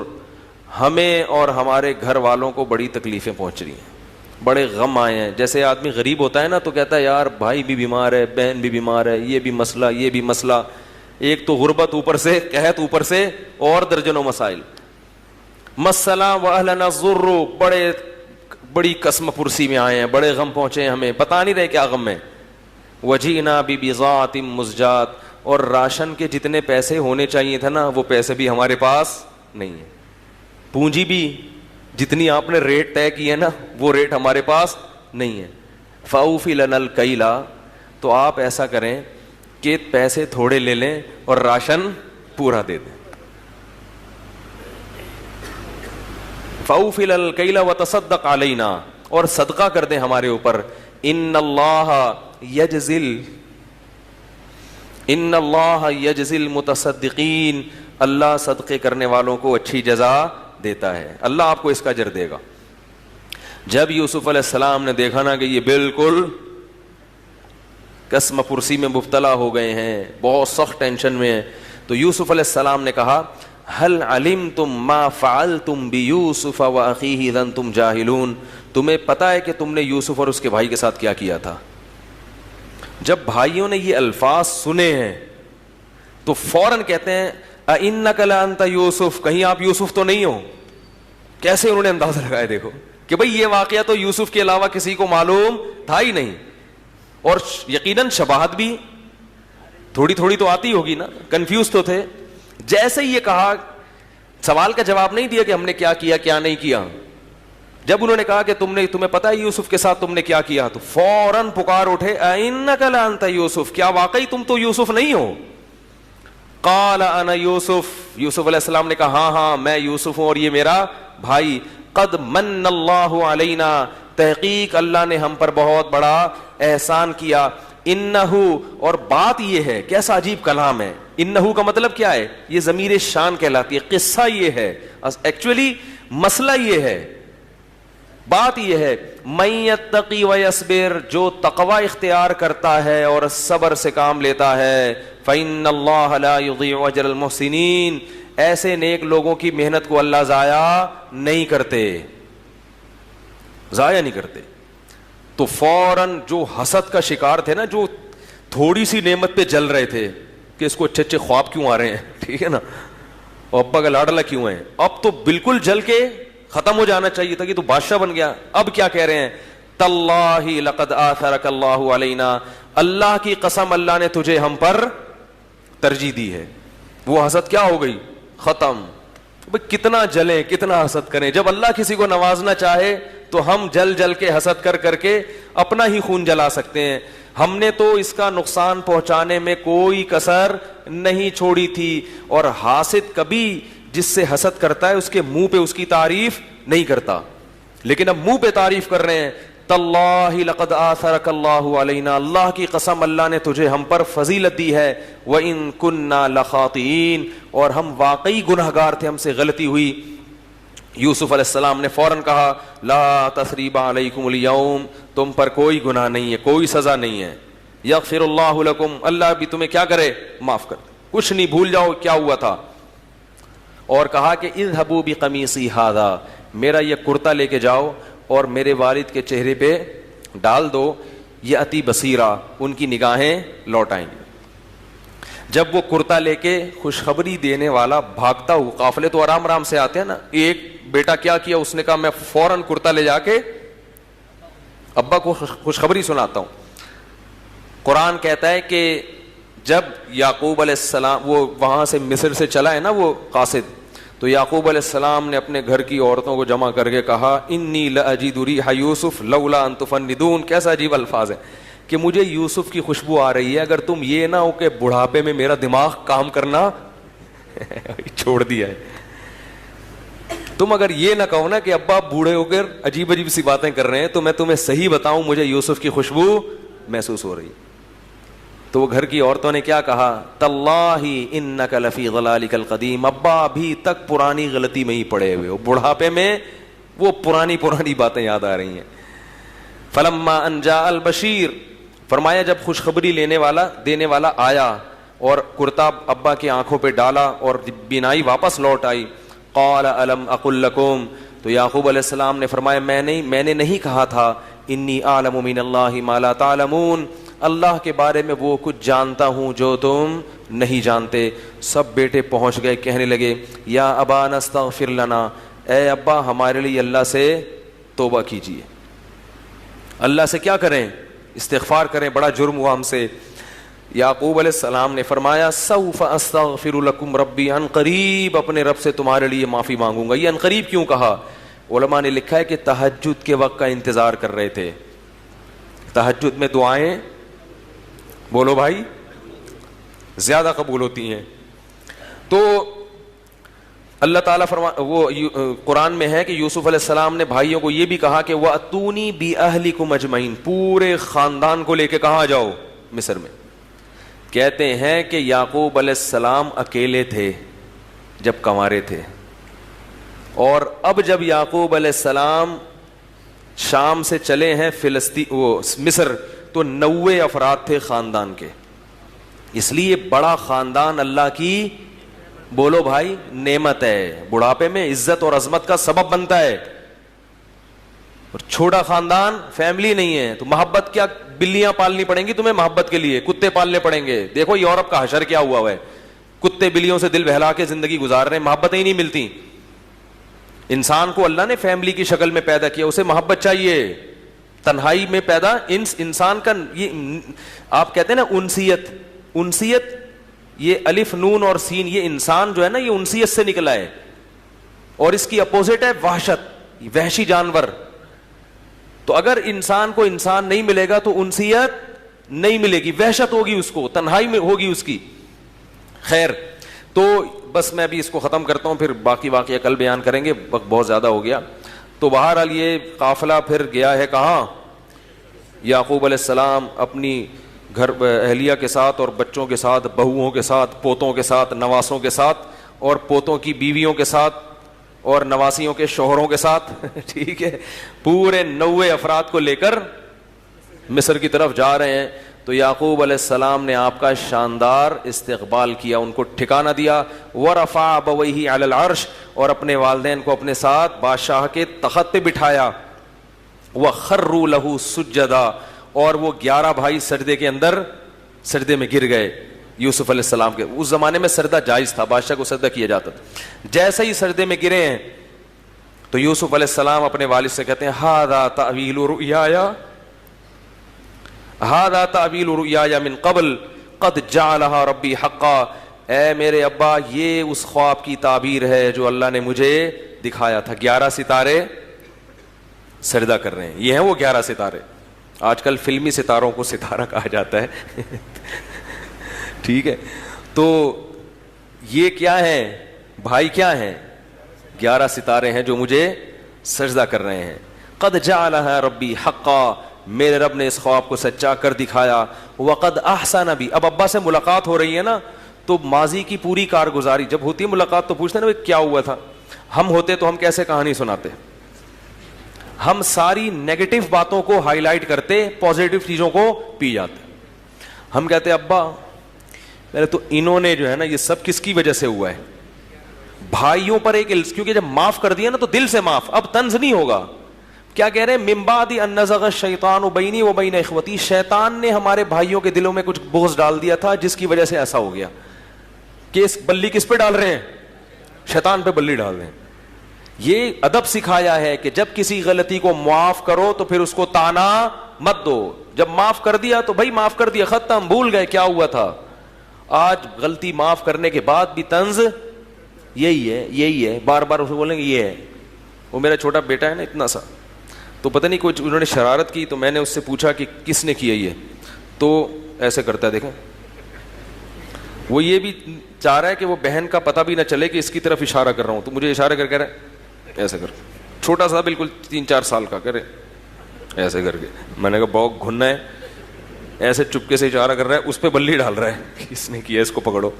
ہمیں اور ہمارے گھر والوں کو بڑی تکلیفیں پہنچ رہی ہیں، بڑے غم آئے ہیں. جیسے آدمی غریب ہوتا ہے نا تو کہتا ہے یار بھائی بھی بیمار ہے، بہن بھی بیمار ہے، یہ بھی مسئلہ یہ بھی مسئلہ، ایک تو غربت اوپر سے، قحط اوپر سے، اور درجنوں مسائل. مسنا واہلنا الضر، بڑی قسم پرسی میں آئے ہیں، بڑے غم پہنچے ہیں ہمیں، بتا نہیں رہے کیا غم ہے. وجینا ببضاعۃ مزجاۃ، اور راشن کے جتنے پیسے ہونے چاہیے تھے نا وہ پیسے بھی ہمارے پاس نہیں ہیں، پونجی بھی جتنی آپ نے ریٹ طے کی ہے نا وہ ریٹ ہمارے پاس نہیں ہے. فاوفی لنا الکیل، تو آپ ایسا کریں کہ پیسے تھوڑے لے لیں اور راشن پورا دے دیں. فاوفی لنا الکیل وتصدق علینا، اور صدقہ کر دیں ہمارے اوپر. ان اللہ یجزی المتصدقین، اللہ صدقے کرنے والوں کو اچھی جزا دیتا ہے، اللہ آپ کو اس کا اجر دے گا. جب یوسف علیہ السلام نے دیکھا نا کہ یہ بالکل قسم پرسی میں مبتلا ہو گئے ہیں، بہت سخت ٹینشن میں ہیں، تو یوسف علیہ السلام نے کہا هل علمتم ما فعلتم بیوسف واخیہ اذ انتم جاہلون، تمہیں پتا ہے کہ تم نے یوسف اور اس کے بھائی کے ساتھ کیا کیا تھا؟ جب بھائیوں نے یہ الفاظ سنے ہیں تو فوراً کہتے ہیں اِنَّكَ لَأَنْتَ یوسف، کہیں آپ یوسف تو نہیں ہو. کیسے انہوں نے اندازہ لگایا دیکھو کہ بھئی یہ واقعہ تو یوسف کے علاوہ کسی کو معلوم تھا ہی نہیں، اور یقیناً شباہت بھی تھوڑی تھوڑی تو آتی ہوگی نا، کنفیوز تو تھے. جیسے یہ کہا، سوال کا جواب نہیں دیا کہ ہم نے کیا کیا کیا نہیں کیا. جب انہوں نے کہا کہ تمہیں پتا ہے یوسف کے ساتھ تم نے کیا کیا، تو فوراً پکار اٹھے اِنَّكَ لَأَنْتَ یوسف، کیا واقعی تم تو یوسف نہیں ہو؟ قال انا یوسف، یوسف علیہ السلام نے کہا ہاں میں یوسف ہوں اور یہ میرا بھائی. قد من اللہ علینا، تحقیق اللہ نے ہم پر بہت بڑا احسان کیا. انہو، اور بات یہ ہے، کیسا عجیب کلام ہے، انہو کا مطلب کیا ہے؟ یہ ضمیر شان کہلاتی ہے. قصہ یہ ہے، ایکچولی مسئلہ یہ ہے، بات یہ ہے، من یتقی ویصبر، جو تقوی اختیار کرتا ہے اور صبر سے کام لیتا ہے، فإن اللہ لا یضیع اجر المحسنین، ایسے نیک لوگوں کی محنت کو اللہ ضائع نہیں کرتے، ضائع نہیں کرتے. تو فوراً جو حسد کا شکار تھے نا، جو تھوڑی سی نعمت پہ جل رہے تھے کہ اس کو اچھے اچھے خواب کیوں آ رہے ہیں، ٹھیک ہے نا، اور ابا کا لاڈلا کیوں ہے، اب تو بالکل جل کے ختم ہو جانا چاہیے تھا کہ تو بادشاہ بن گیا. اب کیا کہہ رہے ہیں؟ تاللہ لقد آثرک اللہ علینا، اللہ کی قسم اللہ نے تجھے ہم پر ترجیح دی ہے. وہ حسد کیا ہو گئی؟ ختم. کتنا جلیں، کتنا حسد کریں، جب اللہ کسی کو نوازنا چاہے تو ہم جل جل کے حسد کر کے اپنا ہی خون جلا سکتے ہیں. ہم نے تو اس کا نقصان پہنچانے میں کوئی کسر نہیں چھوڑی تھی، اور حاسد کبھی جس سے حسد کرتا ہے اس کے منہ پہ اس کی تعریف نہیں کرتا، لیکن اب منہ پہ تعریف کر رہے ہیں. تاللہ لقد آثرک اللہ علینا، اللہ کی قسم اللہ نے تجھے ہم پر فضیلت دی ہے. وَإِن كُنَّا لَخَاطِئِينَ، اور ہم واقعی گنہگار تھے، ہم سے غلطی ہوئی. یوسف علیہ السلام نے فوراً کہا لا تثریب علیکم اليوم، تم پر کوئی گناہ نہیں ہے، کوئی سزا نہیں ہے. یغفر اللہ لکم، اللہ بھی تمہیں کیا کرے؟ معاف کر، کچھ نہیں، بھول جاؤ کیا ہوا تھا. اور کہا کہ اذهبوا بقمیصی ھذا، میرا یہ کرتا لے کے جاؤ اور میرے والد کے چہرے پہ ڈال دو، یأتی بصیرا، ان کی نگاہیں لوٹ آئیں گی. جب وہ کرتا لے کے خوشخبری دینے والا بھاگتا ہوا، قافلے تو آرام آرام سے آتے ہیں نا، ایک بیٹا کیا کیا، اس نے کہا میں فوراً کرتا لے جا کے ابا کو خوشخبری سناتا ہوں. قرآن کہتا ہے کہ جب یعقوب علیہ السلام وہ وہاں سے مصر سے چلا ہے نا وہ قاصد، تو یعقوب علیہ السلام نے اپنے گھر کی عورتوں کو جمع کر کے کہا انی لاجد ریح یوسف لولا ان تفندون. کیسا عجیب الفاظ ہے کہ مجھے یوسف کی خوشبو آ رہی ہے، اگر تم یہ نہ ہو کہ بڑھاپے میں میرا دماغ کام کرنا چھوڑ دیا ہے. تم اگر یہ نہ کہو نا کہ ابا بوڑھے ہو کر عجیب عجیب سی باتیں کر رہے ہیں، تو میں تمہیں صحیح بتاؤں مجھے یوسف کی خوشبو محسوس ہو رہی. تو وہ گھر کی عورتوں نے کیا کہا؟ تاللہ انک لفی ضلالک القدیم، ابا ابھی تک پرانی غلطی میں ہی پڑے ہوئے ہو، بڑھاپے میں وہ پرانی باتیں یاد آ رہی ہیں. فلما ان جاء البشیر، فرمایا جب خوشخبری دینے والا آیا، اور کرتا ابا کی آنکھوں پہ ڈالا اور بینائی واپس لوٹ آئی. قال الم اقل لکم, تو یعقوب علیہ السلام نے فرمایا میں نے نہیں کہا تھا انی اعلم من اللہ ما لا تعلمون, اللہ کے بارے میں وہ کچھ جانتا ہوں جو تم نہیں جانتے. سب بیٹے پہنچ گئے, کہنے لگے یا ابانا استغفر لنا, اے ابا ہمارے لیے اللہ سے توبہ کیجیے. اللہ سے کیا کریں؟ استغفار کریں, بڑا جرم ہوا ہم سے. یعقوب علیہ السلام نے فرمایا سوف استغفر لکم ربی, ان قریب اپنے رب سے تمہارے لیے معافی مانگوں گا. یہ ان قریب کیوں کہا؟ علماء نے لکھا ہے کہ تہجد کے وقت کا انتظار کر رہے تھے. تہجد میں دعائیں بولو بھائی زیادہ قبول ہوتی ہیں. تو اللہ تعالیٰ وہ قرآن میں ہے کہ یوسف علیہ السلام نے بھائیوں کو یہ بھی کہا کہ وَأْتُونِي بِأَهْلِكُمْ أَجْمَعِينَ, پورے خاندان کو لے کے کہاں جاؤ؟ مصر میں. کہتے ہیں کہ یعقوب علیہ السلام اکیلے تھے جب کنوارے تھے, اور اب جب یعقوب علیہ السلام شام سے چلے ہیں مصر, تو 90 افراد تھے خاندان کے. اس لیے بڑا خاندان اللہ کی بولو بھائی نعمت ہے, بڑھاپے میں عزت اور عظمت کا سبب بنتا ہے. اور چھوٹا خاندان فیملی نہیں ہے تو محبت کیا, بلیاں پالنی پڑیں گی تمہیں محبت کے لیے, کتے پالنے پڑیں گے. دیکھو یورپ کا حشر کیا ہوا ہے, کتے بلیوں سے دل بہلا کے زندگی گزار رہے ہیں, محبتیں ہی نہیں ملتی. انسان کو اللہ نے فیملی کی شکل میں پیدا کیا, اسے محبت چاہیے. تنہائی میں پیدا انسان کا یہ آپ کہتے ہیں نا انسیت, انسیت یہ الف نون اور سین, یہ انسان جو ہے نا یہ انسیت سے نکلا ہے, اور اس کی اپوزٹ ہے وحشت, وحشی جانور. تو اگر انسان کو انسان نہیں ملے گا تو انسیت نہیں ملے گی, وحشت ہوگی اس کو, تنہائی میں ہوگی اس کی. خیر, تو بس میں ابھی اس کو ختم کرتا ہوں, پھر باقی واقعہ کل بیان کریں گے, وقت بہت زیادہ ہو گیا. تو بہرحال یہ قافلہ پھر گیا ہے کہاں؟ یعقوب علیہ السلام اپنی گھر اہلیہ کے ساتھ اور بچوں کے ساتھ, بہوؤں کے ساتھ, پوتوں کے ساتھ, نواسوں کے ساتھ, اور پوتوں کی بیویوں کے ساتھ, اور نواسیوں کے شوہروں کے ساتھ ٹھیک ہے, پورے 90 افراد کو لے کر مصر کی طرف جا رہے ہیں. تو یعقوب علیہ السلام نے آپ کا شاندار استقبال کیا, ان کو ٹھکانہ دیا. وَرَفَعَ أَبَوَيْهِ عَلَى الْعَرْشِ, اور اپنے والدین کو اپنے ساتھ بادشاہ کے تخت پہ بٹھایا. وَخَرُّوا لَهُ سُجَّدًا, اور وہ 11 بھائی سجدے کے اندر سجدے میں گر گئے یوسف علیہ السلام کے. اس زمانے میں سجدہ جائز تھا, بادشاہ کو سجدہ کیا جاتا تھا. جیسے ہی سجدے میں گرے ہیں تو یوسف علیہ السلام اپنے والد سے کہتے ہیں ھذا تأویل رؤیایا, ھذا تأویل رؤیایا من قبل قد جعلها ربی حقا, اے میرے ابا یہ اس خواب کی تعبیر ہے جو اللہ نے مجھے دکھایا تھا. 11 ستارے سجدہ کر رہے ہیں, یہ ہیں وہ 11 ستارے. آج کل فلمی ستاروں کو ستارہ کہا جاتا ہے ٹھیک ہے. تو یہ کیا ہے بھائی, کیا ہیں؟ 11 ستارے ہیں جو مجھے سجدہ کر رہے ہیں. قد جعلها ربی حقا, میرے رب نے اس خواب کو سچا کر دکھایا. وقد احسن بی, اب ابا سے ملاقات ہو رہی ہے نا, تو ماضی کی پوری کارگزاری جب ہوتی ہے ملاقات تو پوچھتے ہیں نا کیا ہوا تھا. ہم ہوتے تو ہم کیسے کہانی سناتے, ہم ساری نیگیٹو باتوں کو ہائی لائٹ کرتے, پازیٹو چیزوں کو پی جاتے. ہم کہتے ابا میرے تو انہوں نے جو ہے نا یہ سب کس کی وجہ سے ہوا ہے, بھائیوں پر ایک کیونکہ جب معاف کر دیا نا تو دل سے معاف, اب طنز نہیں ہوگا. کیا کہہ رہے ہیں؟ من بعد ان نزغ الشیطان بینی و بین اخوتی, شیطان نے ہمارے بھائیوں کے دلوں میں کچھ بغض ڈال دیا تھا جس کی وجہ سے ایسا ہو گیا. کہ اس بلی کس پہ ڈال رہے ہیں؟ شیطان پہ بلی ڈال رہے ہیں. یہ ادب سکھایا ہے کہ جب کسی غلطی کو معاف کرو تو پھر اس کو تانا مت دو. جب معاف کر دیا تو بھائی معاف کر دیا, ختم, بھول گئے کیا ہوا تھا. آج غلطی معاف کرنے کے بعد بھی طنز یہی ہے, بار بار اسے بولیں گے یہ ہے. وہ میرا چھوٹا بیٹا ہے نا اتنا سا, تو پتہ نہیں کچھ انہوں نے شرارت کی, تو میں نے اس سے پوچھا کہ کس نے کیا یہ, تو ایسے کرتا ہے دیکھیں. وہ یہ بھی چاہ رہا ہے کہ وہ بہن کا پتہ بھی نہ چلے کہ اس کی طرف اشارہ کر رہا ہوں, تو مجھے اشارہ کر کہہ رہا ہے ایسے کر, چھوٹا سا بالکل 3-4 سال کا, کرے ایسے کر کے. میں نے کہا بہت گھننا ہے, ایسے چپکے سے اشارہ کر رہا ہے, اس پہ بلی ڈال رہا ہے, کس نے کیا اس کو پکڑو.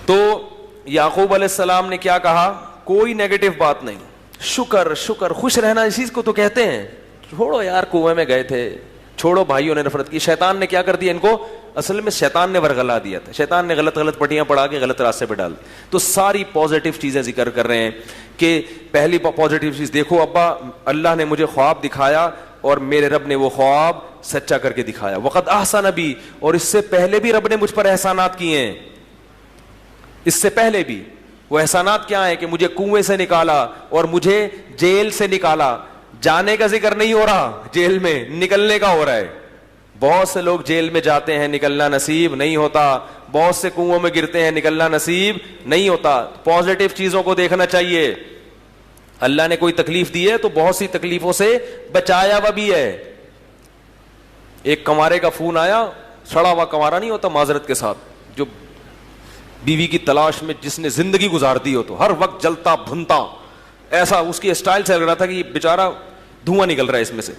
تو یعقوب علیہ السلام نے کیا کہا, کوئی نیگیٹو بات نہیں, شکر خوش رہنا اسی کو تو کہتے ہیں. چھوڑو یار کنویں میں گئے تھے, چھوڑو بھائیوں نے نفرت کی, شیطان نے کیا کر دیا ان کو اصل میں شیطان نے ورغلا دیا تھا, شیطان نے غلط غلط پٹیاں پڑھا کے غلط راستے پہ ڈال. تو ساری پازیٹیو چیزیں ذکر کر رہے ہیں کہ پہلی پازیٹیو چیز دیکھو ابا, اللہ نے مجھے خواب دکھایا اور میرے رب نے وہ خواب سچا کر کے دکھایا. وقد احسن بی, اور اس سے پہلے بھی رب نے مجھ پر احسانات کیے ہیں, اس سے پہلے بھی. وہ احسانات کیا ہے کہ مجھے کنویں سے نکالا اور مجھے جیل سے نکالا. جانے کا ذکر نہیں ہو رہا, جیل میں نکلنے کا ہو رہا ہے. بہت سے لوگ جیل میں جاتے ہیں, نکلنا نصیب نہیں ہوتا. بہت سے کنووں میں گرتے ہیں, نکلنا نصیب نہیں ہوتا. پازیٹیو چیزوں کو دیکھنا چاہیے. اللہ نے کوئی تکلیف دی ہے تو بہت سی تکلیفوں سے بچایا ہوا بھی ہے. ایک کنوارے کا فون آیا, سڑا ہوا کنوارا نہیں ہوتا معذرت کے ساتھ, جو بیوی کی تلاش میں جس نے زندگی گزار دی ہو, تو ہر وقت جلتا بھنتا, ایسا اس کی اسٹائل سے لگ رہا تھا کہ یہ بیچارہ دھواں نکل رہا ہے اس میں سے.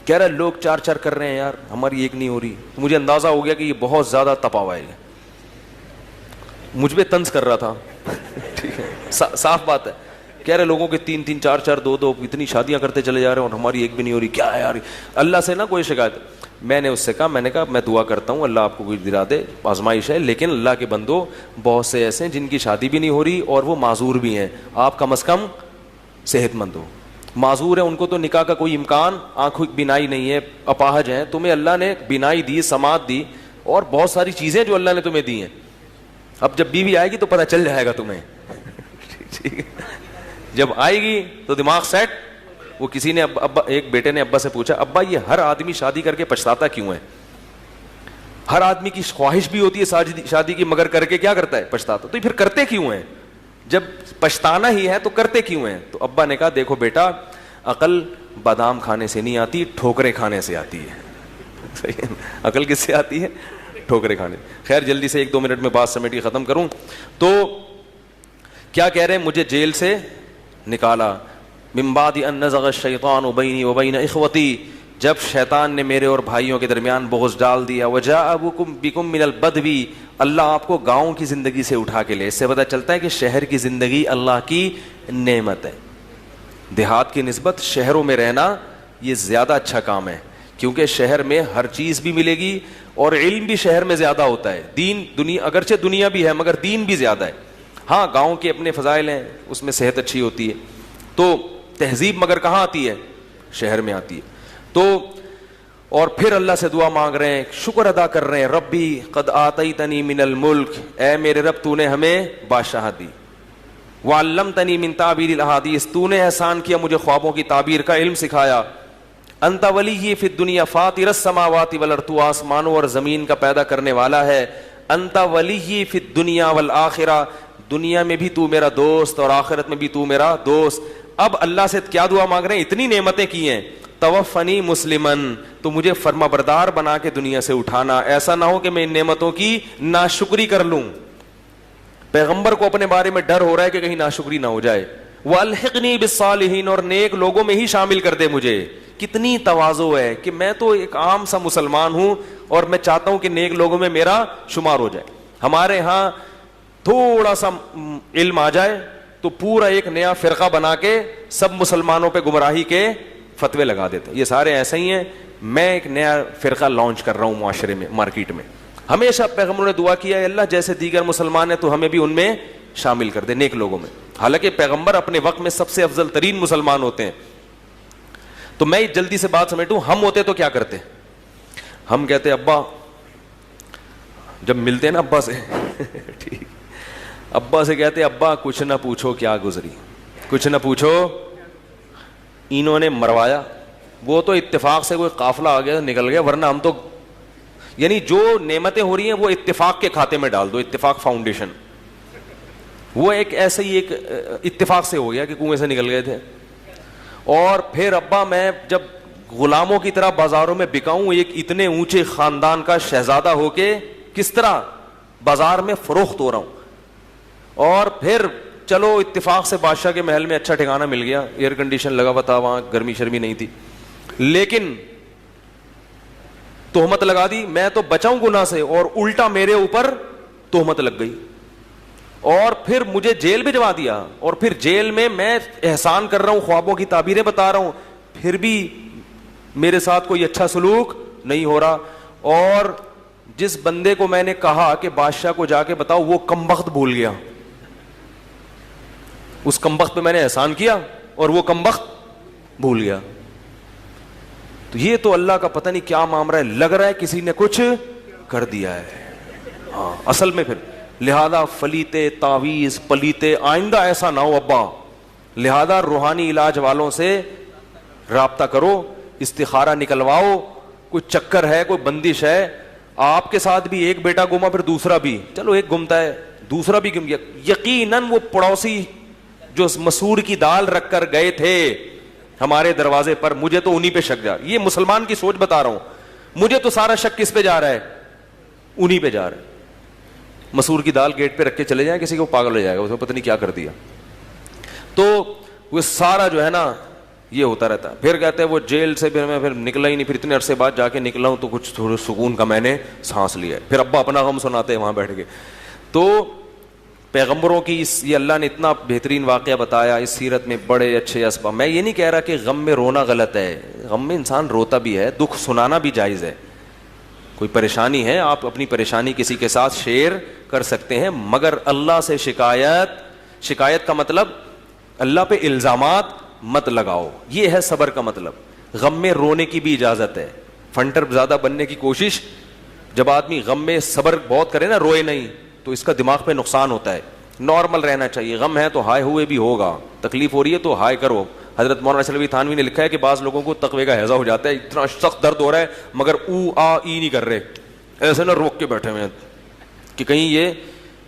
کہہ رہا ہے لوگ چار چار کر رہے ہیں یار, ہماری ایک نہیں ہو رہی. تو مجھے اندازہ ہو گیا کہ یہ بہت زیادہ تپا ہوا ہے, مجھ پہ طنز کر رہا تھا. ٹھیک ہے, صاف بات ہے. کہہ رہے لوگوں کے تین تین چار چار دو دو اتنی شادیاں کرتے چلے جا رہے ہیں اور ہماری ایک بھی نہیں ہو رہی. کیا ہے یار, اللہ سے نا کوئی شکایت. میں نے اس سے کہا, میں نے کہا میں دعا کرتا ہوں اللہ آپ کو کوئی دلا دے, آزمائش ہے, لیکن اللہ کے بندو بہت سے ایسے ہیں جن کی شادی بھی نہیں ہو رہی اور وہ معذور بھی ہیں. آپ کم از کم صحت مند ہو. معذور ہے ان کو تو نکاح کا کوئی امکان, آنکھوں کی بینائی نہیں ہے, اپاہج ہیں. تمہیں اللہ نے بینائی دی, سماعت دی, اور بہت ساری چیزیں جو اللہ نے تمہیں دی ہیں. اب جب بیوی آئے گی تو پتہ چل جائے گا تمہیں. ٹھیک ہے, جب آئے گی تو دماغ سیٹ. وہ کسی نے ابا, ایک بیٹے نے ابا سے پوچھا, ابا یہ ہر آدمی شادی کر کے پچھتاتا کیوں ہے؟ ہر آدمی کی خواہش بھی ہوتی ہے شادی کی, مگر کر کے کیا کرتا ہے؟ پچھتاتا. تو پھر کرتے کیوں ہیں؟ جب پچھتانا ہی ہے تو کرتے کیوں ہیں؟ تو ابا نے کہا دیکھو بیٹا, عقل بادام کھانے سے نہیں آتی, ٹھوکریں کھانے سے آتی ہے. عقل کس سے آتی ہے؟ ٹھوکریں کھانے. خیر جلدی سے 1-2 منٹ میں بات سمیٹ کے ختم کروں. تو کیا کہہ رہے ہیں, مجھے جیل سے نکالا. من بعد ان نزغ الشیطان بینی وبین اخوتی, جب شیطان نے میرے اور بھائیوں کے درمیان بغض ڈال دیا. وجاء بکم من البدو, اللہ آپ کو گاؤں کی زندگی سے اٹھا کے لے. اس سے پتہ چلتا ہے کہ شہر کی زندگی اللہ کی نعمت ہے. دیہات کی نسبت شہروں میں رہنا یہ زیادہ اچھا کام ہے, کیونکہ شہر میں ہر چیز بھی ملے گی اور علم بھی شہر میں زیادہ ہوتا ہے. دین دنیا, اگرچہ دنیا بھی ہے مگر دین بھی زیادہ ہے. ہاں گاؤں کے اپنے فضائل ہیں, اس میں صحت اچھی ہوتی ہے. تو تہذیب مگر کہاں آتی ہے؟ شہر میں آتی ہے. تو اور پھر اللہ سے دعا مانگ رہے ہیں, شکر ادا کر رہے ہیں, ربی قد آتیتنی من الملک, اے میرے رب تو نے ہمیں بادشاہت دی. وعلمتنی من تعبیر الاحادیث, تو نے احسان کیا مجھے خوابوں کی تعبیر کا علم سکھایا. انت ولی فی الدنیا فاطر السماوات والارض, تو آسمانوں اور زمین کا پیدا کرنے والا ہے. انت ولی فی الدنیا والآخرہ, دنیا میں بھی تو میرا دوست اور آخرت میں بھی تو میرا دوست. اب اللہ سے کیا دعا مانگ رہے ہیں؟ اتنی نعمتیں کی ہیں. توفنی مسلمن, تو مجھے فرما بردار بنا کے دنیا سے اٹھانا, ایسا نہ ہو کہ میں ان نعمتوں کی ناشکری کر لوں. پیغمبر کو اپنے بارے میں ڈر ہو رہا ہے کہ کہیں ناشکری نہ ہو جائے. والحقنی بالصالحین, اور نیک لوگوں میں ہی شامل کر دے مجھے. کتنی تواضع ہے کہ میں تو ایک عام سا مسلمان ہوں اور میں چاہتا ہوں کہ نیک لوگوں میں میرا شمار ہو جائے. ہمارے ہاں تھوڑا سا علم آ جائے تو پورا ایک نیا فرقہ بنا کے سب مسلمانوں پہ گمراہی کے فتوے لگا دیتے. یہ سارے ایسے ہی ہیں. میں ایک نیا فرقہ لانچ کر رہا ہوں معاشرے میں, مارکیٹ میں. ہمیشہ پیغمبروں نے دعا کیا ہے, اللہ جیسے دیگر مسلمان ہیں تو ہمیں بھی ان میں شامل کر دے, نیک لوگوں میں. حالانکہ پیغمبر اپنے وقت میں سب سے افضل ترین مسلمان ہوتے ہیں. تو میں جلدی سے بات سمیٹوں. ہم ہوتے تو کیا کرتے؟ ہم کہتے ابا, جب ملتے نا ابا سے ٹھیک, ابا سے کہتے ابا کچھ نہ پوچھو کیا گزری, کچھ نہ پوچھو انہوں نے مروایا. وہ تو اتفاق سے کوئی قافلہ آ گیا نکل گیا, ورنہ ہم تو, یعنی جو نعمتیں ہو رہی ہیں وہ اتفاق کے کھاتے میں ڈال دو. اتفاق فاؤنڈیشن, وہ ایک ایسے ہی ایک اتفاق سے ہو گیا کہ کنویں سے نکل گئے تھے. اور پھر ابا میں جب غلاموں کی طرح بازاروں میں بکاؤں, ایک اتنے اونچے خاندان کا شہزادہ ہو کے کس طرح بازار میں فروخت ہو رہا ہوں. اور پھر چلو اتفاق سے بادشاہ کے محل میں اچھا ٹھکانہ مل گیا, ایئر کنڈیشن لگا ہوا تھا, وہاں گرمی شرمی نہیں تھی. لیکن تہمت لگا دی, میں تو بچاؤں گناہ سے, اور الٹا میرے اوپر تہمت لگ گئی. اور پھر مجھے جیل بھجوا دیا, اور پھر جیل میں میں احسان کر رہا ہوں, خوابوں کی تعبیریں بتا رہا ہوں, پھر بھی میرے ساتھ کوئی اچھا سلوک نہیں ہو رہا. اور جس بندے کو میں نے کہا کہ بادشاہ کو جا کے بتاؤ وہ کمبخت بھول گیا, اس کمبخت پہ میں نے احسان کیا اور وہ کمبخت بھول گیا. تو یہ تو اللہ کا پتہ نہیں کیا معاملہ ہے, لگ رہا ہے کسی نے کچھ کر دیا ہے. ہاں اصل میں پھر لہذا فلیتے تعویذ پلیتے آئندہ ایسا نہ ہو ابا, لہذا روحانی علاج والوں سے رابطہ کرو, استخارہ نکلواؤ. کوئی چکر ہے, کوئی بندش ہے, آپ کے ساتھ بھی ایک بیٹا گما پھر دوسرا بھی, چلو ایک گمتا ہے دوسرا بھی گم گیا, یقیناً وہ پڑوسی جو مسور کی دال رکھ کر گئے تھے ہمارے دروازے پر, مجھے تو انہی پہ شک جا, یہ مسلمان کی سوچ بتا رہا ہوں, مجھے تو سارا شک کس پہ جا رہا ہے, انہی پہ جا رہا ہے. مسور کی دال گیٹ پہ رکھ کے چلے جائیں, کسی کو پاگل ہو جائے گا, اس کو پتہ نہیں کیا کر دیا. تو وہ سارا جو ہے نا یہ ہوتا رہتا ہے. پھر کہتے ہیں وہ جیل سے پھر نکلا ہی نہیں, پھر اتنے عرصے بعد جا کے نکلا ہوں تو کچھ تھوڑا سکون کا میں نے سانس لیا ہے. پھر ابا اپنا غم سناتے ہیں وہاں بیٹھ کے. تو پیغمبروں کی یہ اللہ نے اتنا بہترین واقعہ بتایا اس سیرت میں, بڑے اچھے اسباب. میں یہ نہیں کہہ رہا کہ غم میں رونا غلط ہے, غم میں انسان روتا بھی ہے, دکھ سنانا بھی جائز ہے. کوئی پریشانی ہے, آپ اپنی پریشانی کسی کے ساتھ شیئر کر سکتے ہیں, مگر اللہ سے شکایت کا مطلب اللہ پہ الزامات مت لگاؤ. یہ ہے صبر کا مطلب. غم میں رونے کی بھی اجازت ہے, فنٹر زیادہ بننے کی کوشش, جب آدمی غم میں صبر بہت کرے نا, روئے نہیں, تو اس کا دماغ پہ نقصان ہوتا ہے. نارمل رہنا چاہیے. غم ہے تو ہائے ہوئے بھی ہوگا, تکلیف ہو رہی ہے تو ہائے کرو. حضرت مولانا چلوی تھانوی نے لکھا ہے کہ بعض لوگوں کو تقوی کا ہیضہ ہو جاتا ہے, اتنا سخت درد ہو رہا ہے مگر او آ ای نہیں کر رہے, ایسے نہ روک کے بیٹھے ہوئے کہ کہیں یہ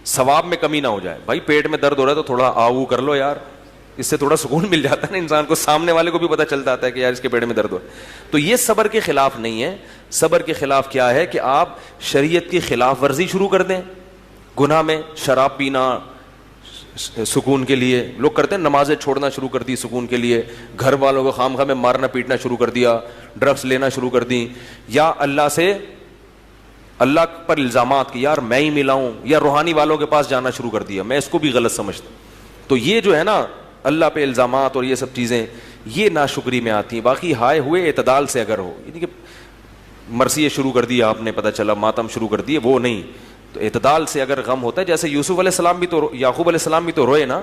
ثواب میں کمی نہ ہو جائے. بھائی پیٹ میں درد ہو رہا ہے تو تھوڑا آ او کر لو یار, اس سے تھوڑا سکون مل جاتا ہے نا انسان کو, سامنے والے کو بھی پتہ چل جاتا ہے کہ یار اس کے پیٹ میں درد ہو. تو یہ صبر کے خلاف نہیں ہے. صبر کے خلاف کیا ہے کہ آپ شریعت کی خلاف ورزی شروع کر دیں. گناہ میں شراب پینا سکون کے لیے لوگ کرتے ہیں, نمازیں چھوڑنا شروع کر دی سکون کے لیے, گھر والوں کو خام خواہ میں مارنا پیٹنا شروع کر دیا, ڈرگس لینا شروع کر دی, یا اللہ پر الزامات کہ یار میں ہی ملا ہوں, یا روحانی والوں کے پاس جانا شروع کر دیا. میں اس کو بھی غلط سمجھتا ہوں. تو یہ جو ہے نا اللہ پہ الزامات اور یہ سب چیزیں یہ ناشکری میں آتی ہیں. باقی ہائے ہوئے اعتدال سے اگر ہو, یعنی کہ مرثیے شروع کر دی آپ نے, پتہ چلا ماتم شروع کر دیے, وہ نہیں. تو اعتدال سے اگر غم ہوتا ہے, جیسے یوسف علیہ السلام بھی تو, یعقوب علیہ السلام بھی تو روئے نا,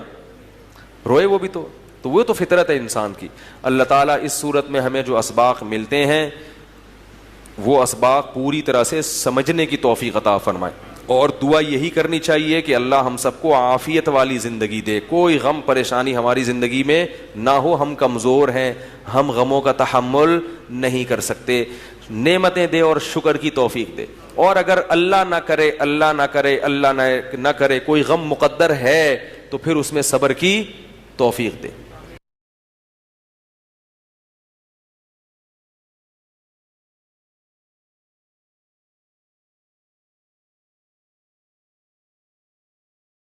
روئے وہ بھی تو وہ تو فطرت ہے انسان کی. اللہ تعالیٰ اس صورت میں ہمیں جو اسباق ملتے ہیں وہ اسباق پوری طرح سے سمجھنے کی توفیق عطا فرمائے, اور دعا یہی کرنی چاہیے کہ اللہ ہم سب کو عافیت والی زندگی دے, کوئی غم پریشانی ہماری زندگی میں نہ ہو. ہم کمزور ہیں, ہم غموں کا تحمل نہیں کر سکتے. نعمتیں دے اور شکر کی توفیق دے. اور اگر اللہ نہ کرے کوئی غم مقدر ہے تو پھر اس میں صبر کی توفیق دے.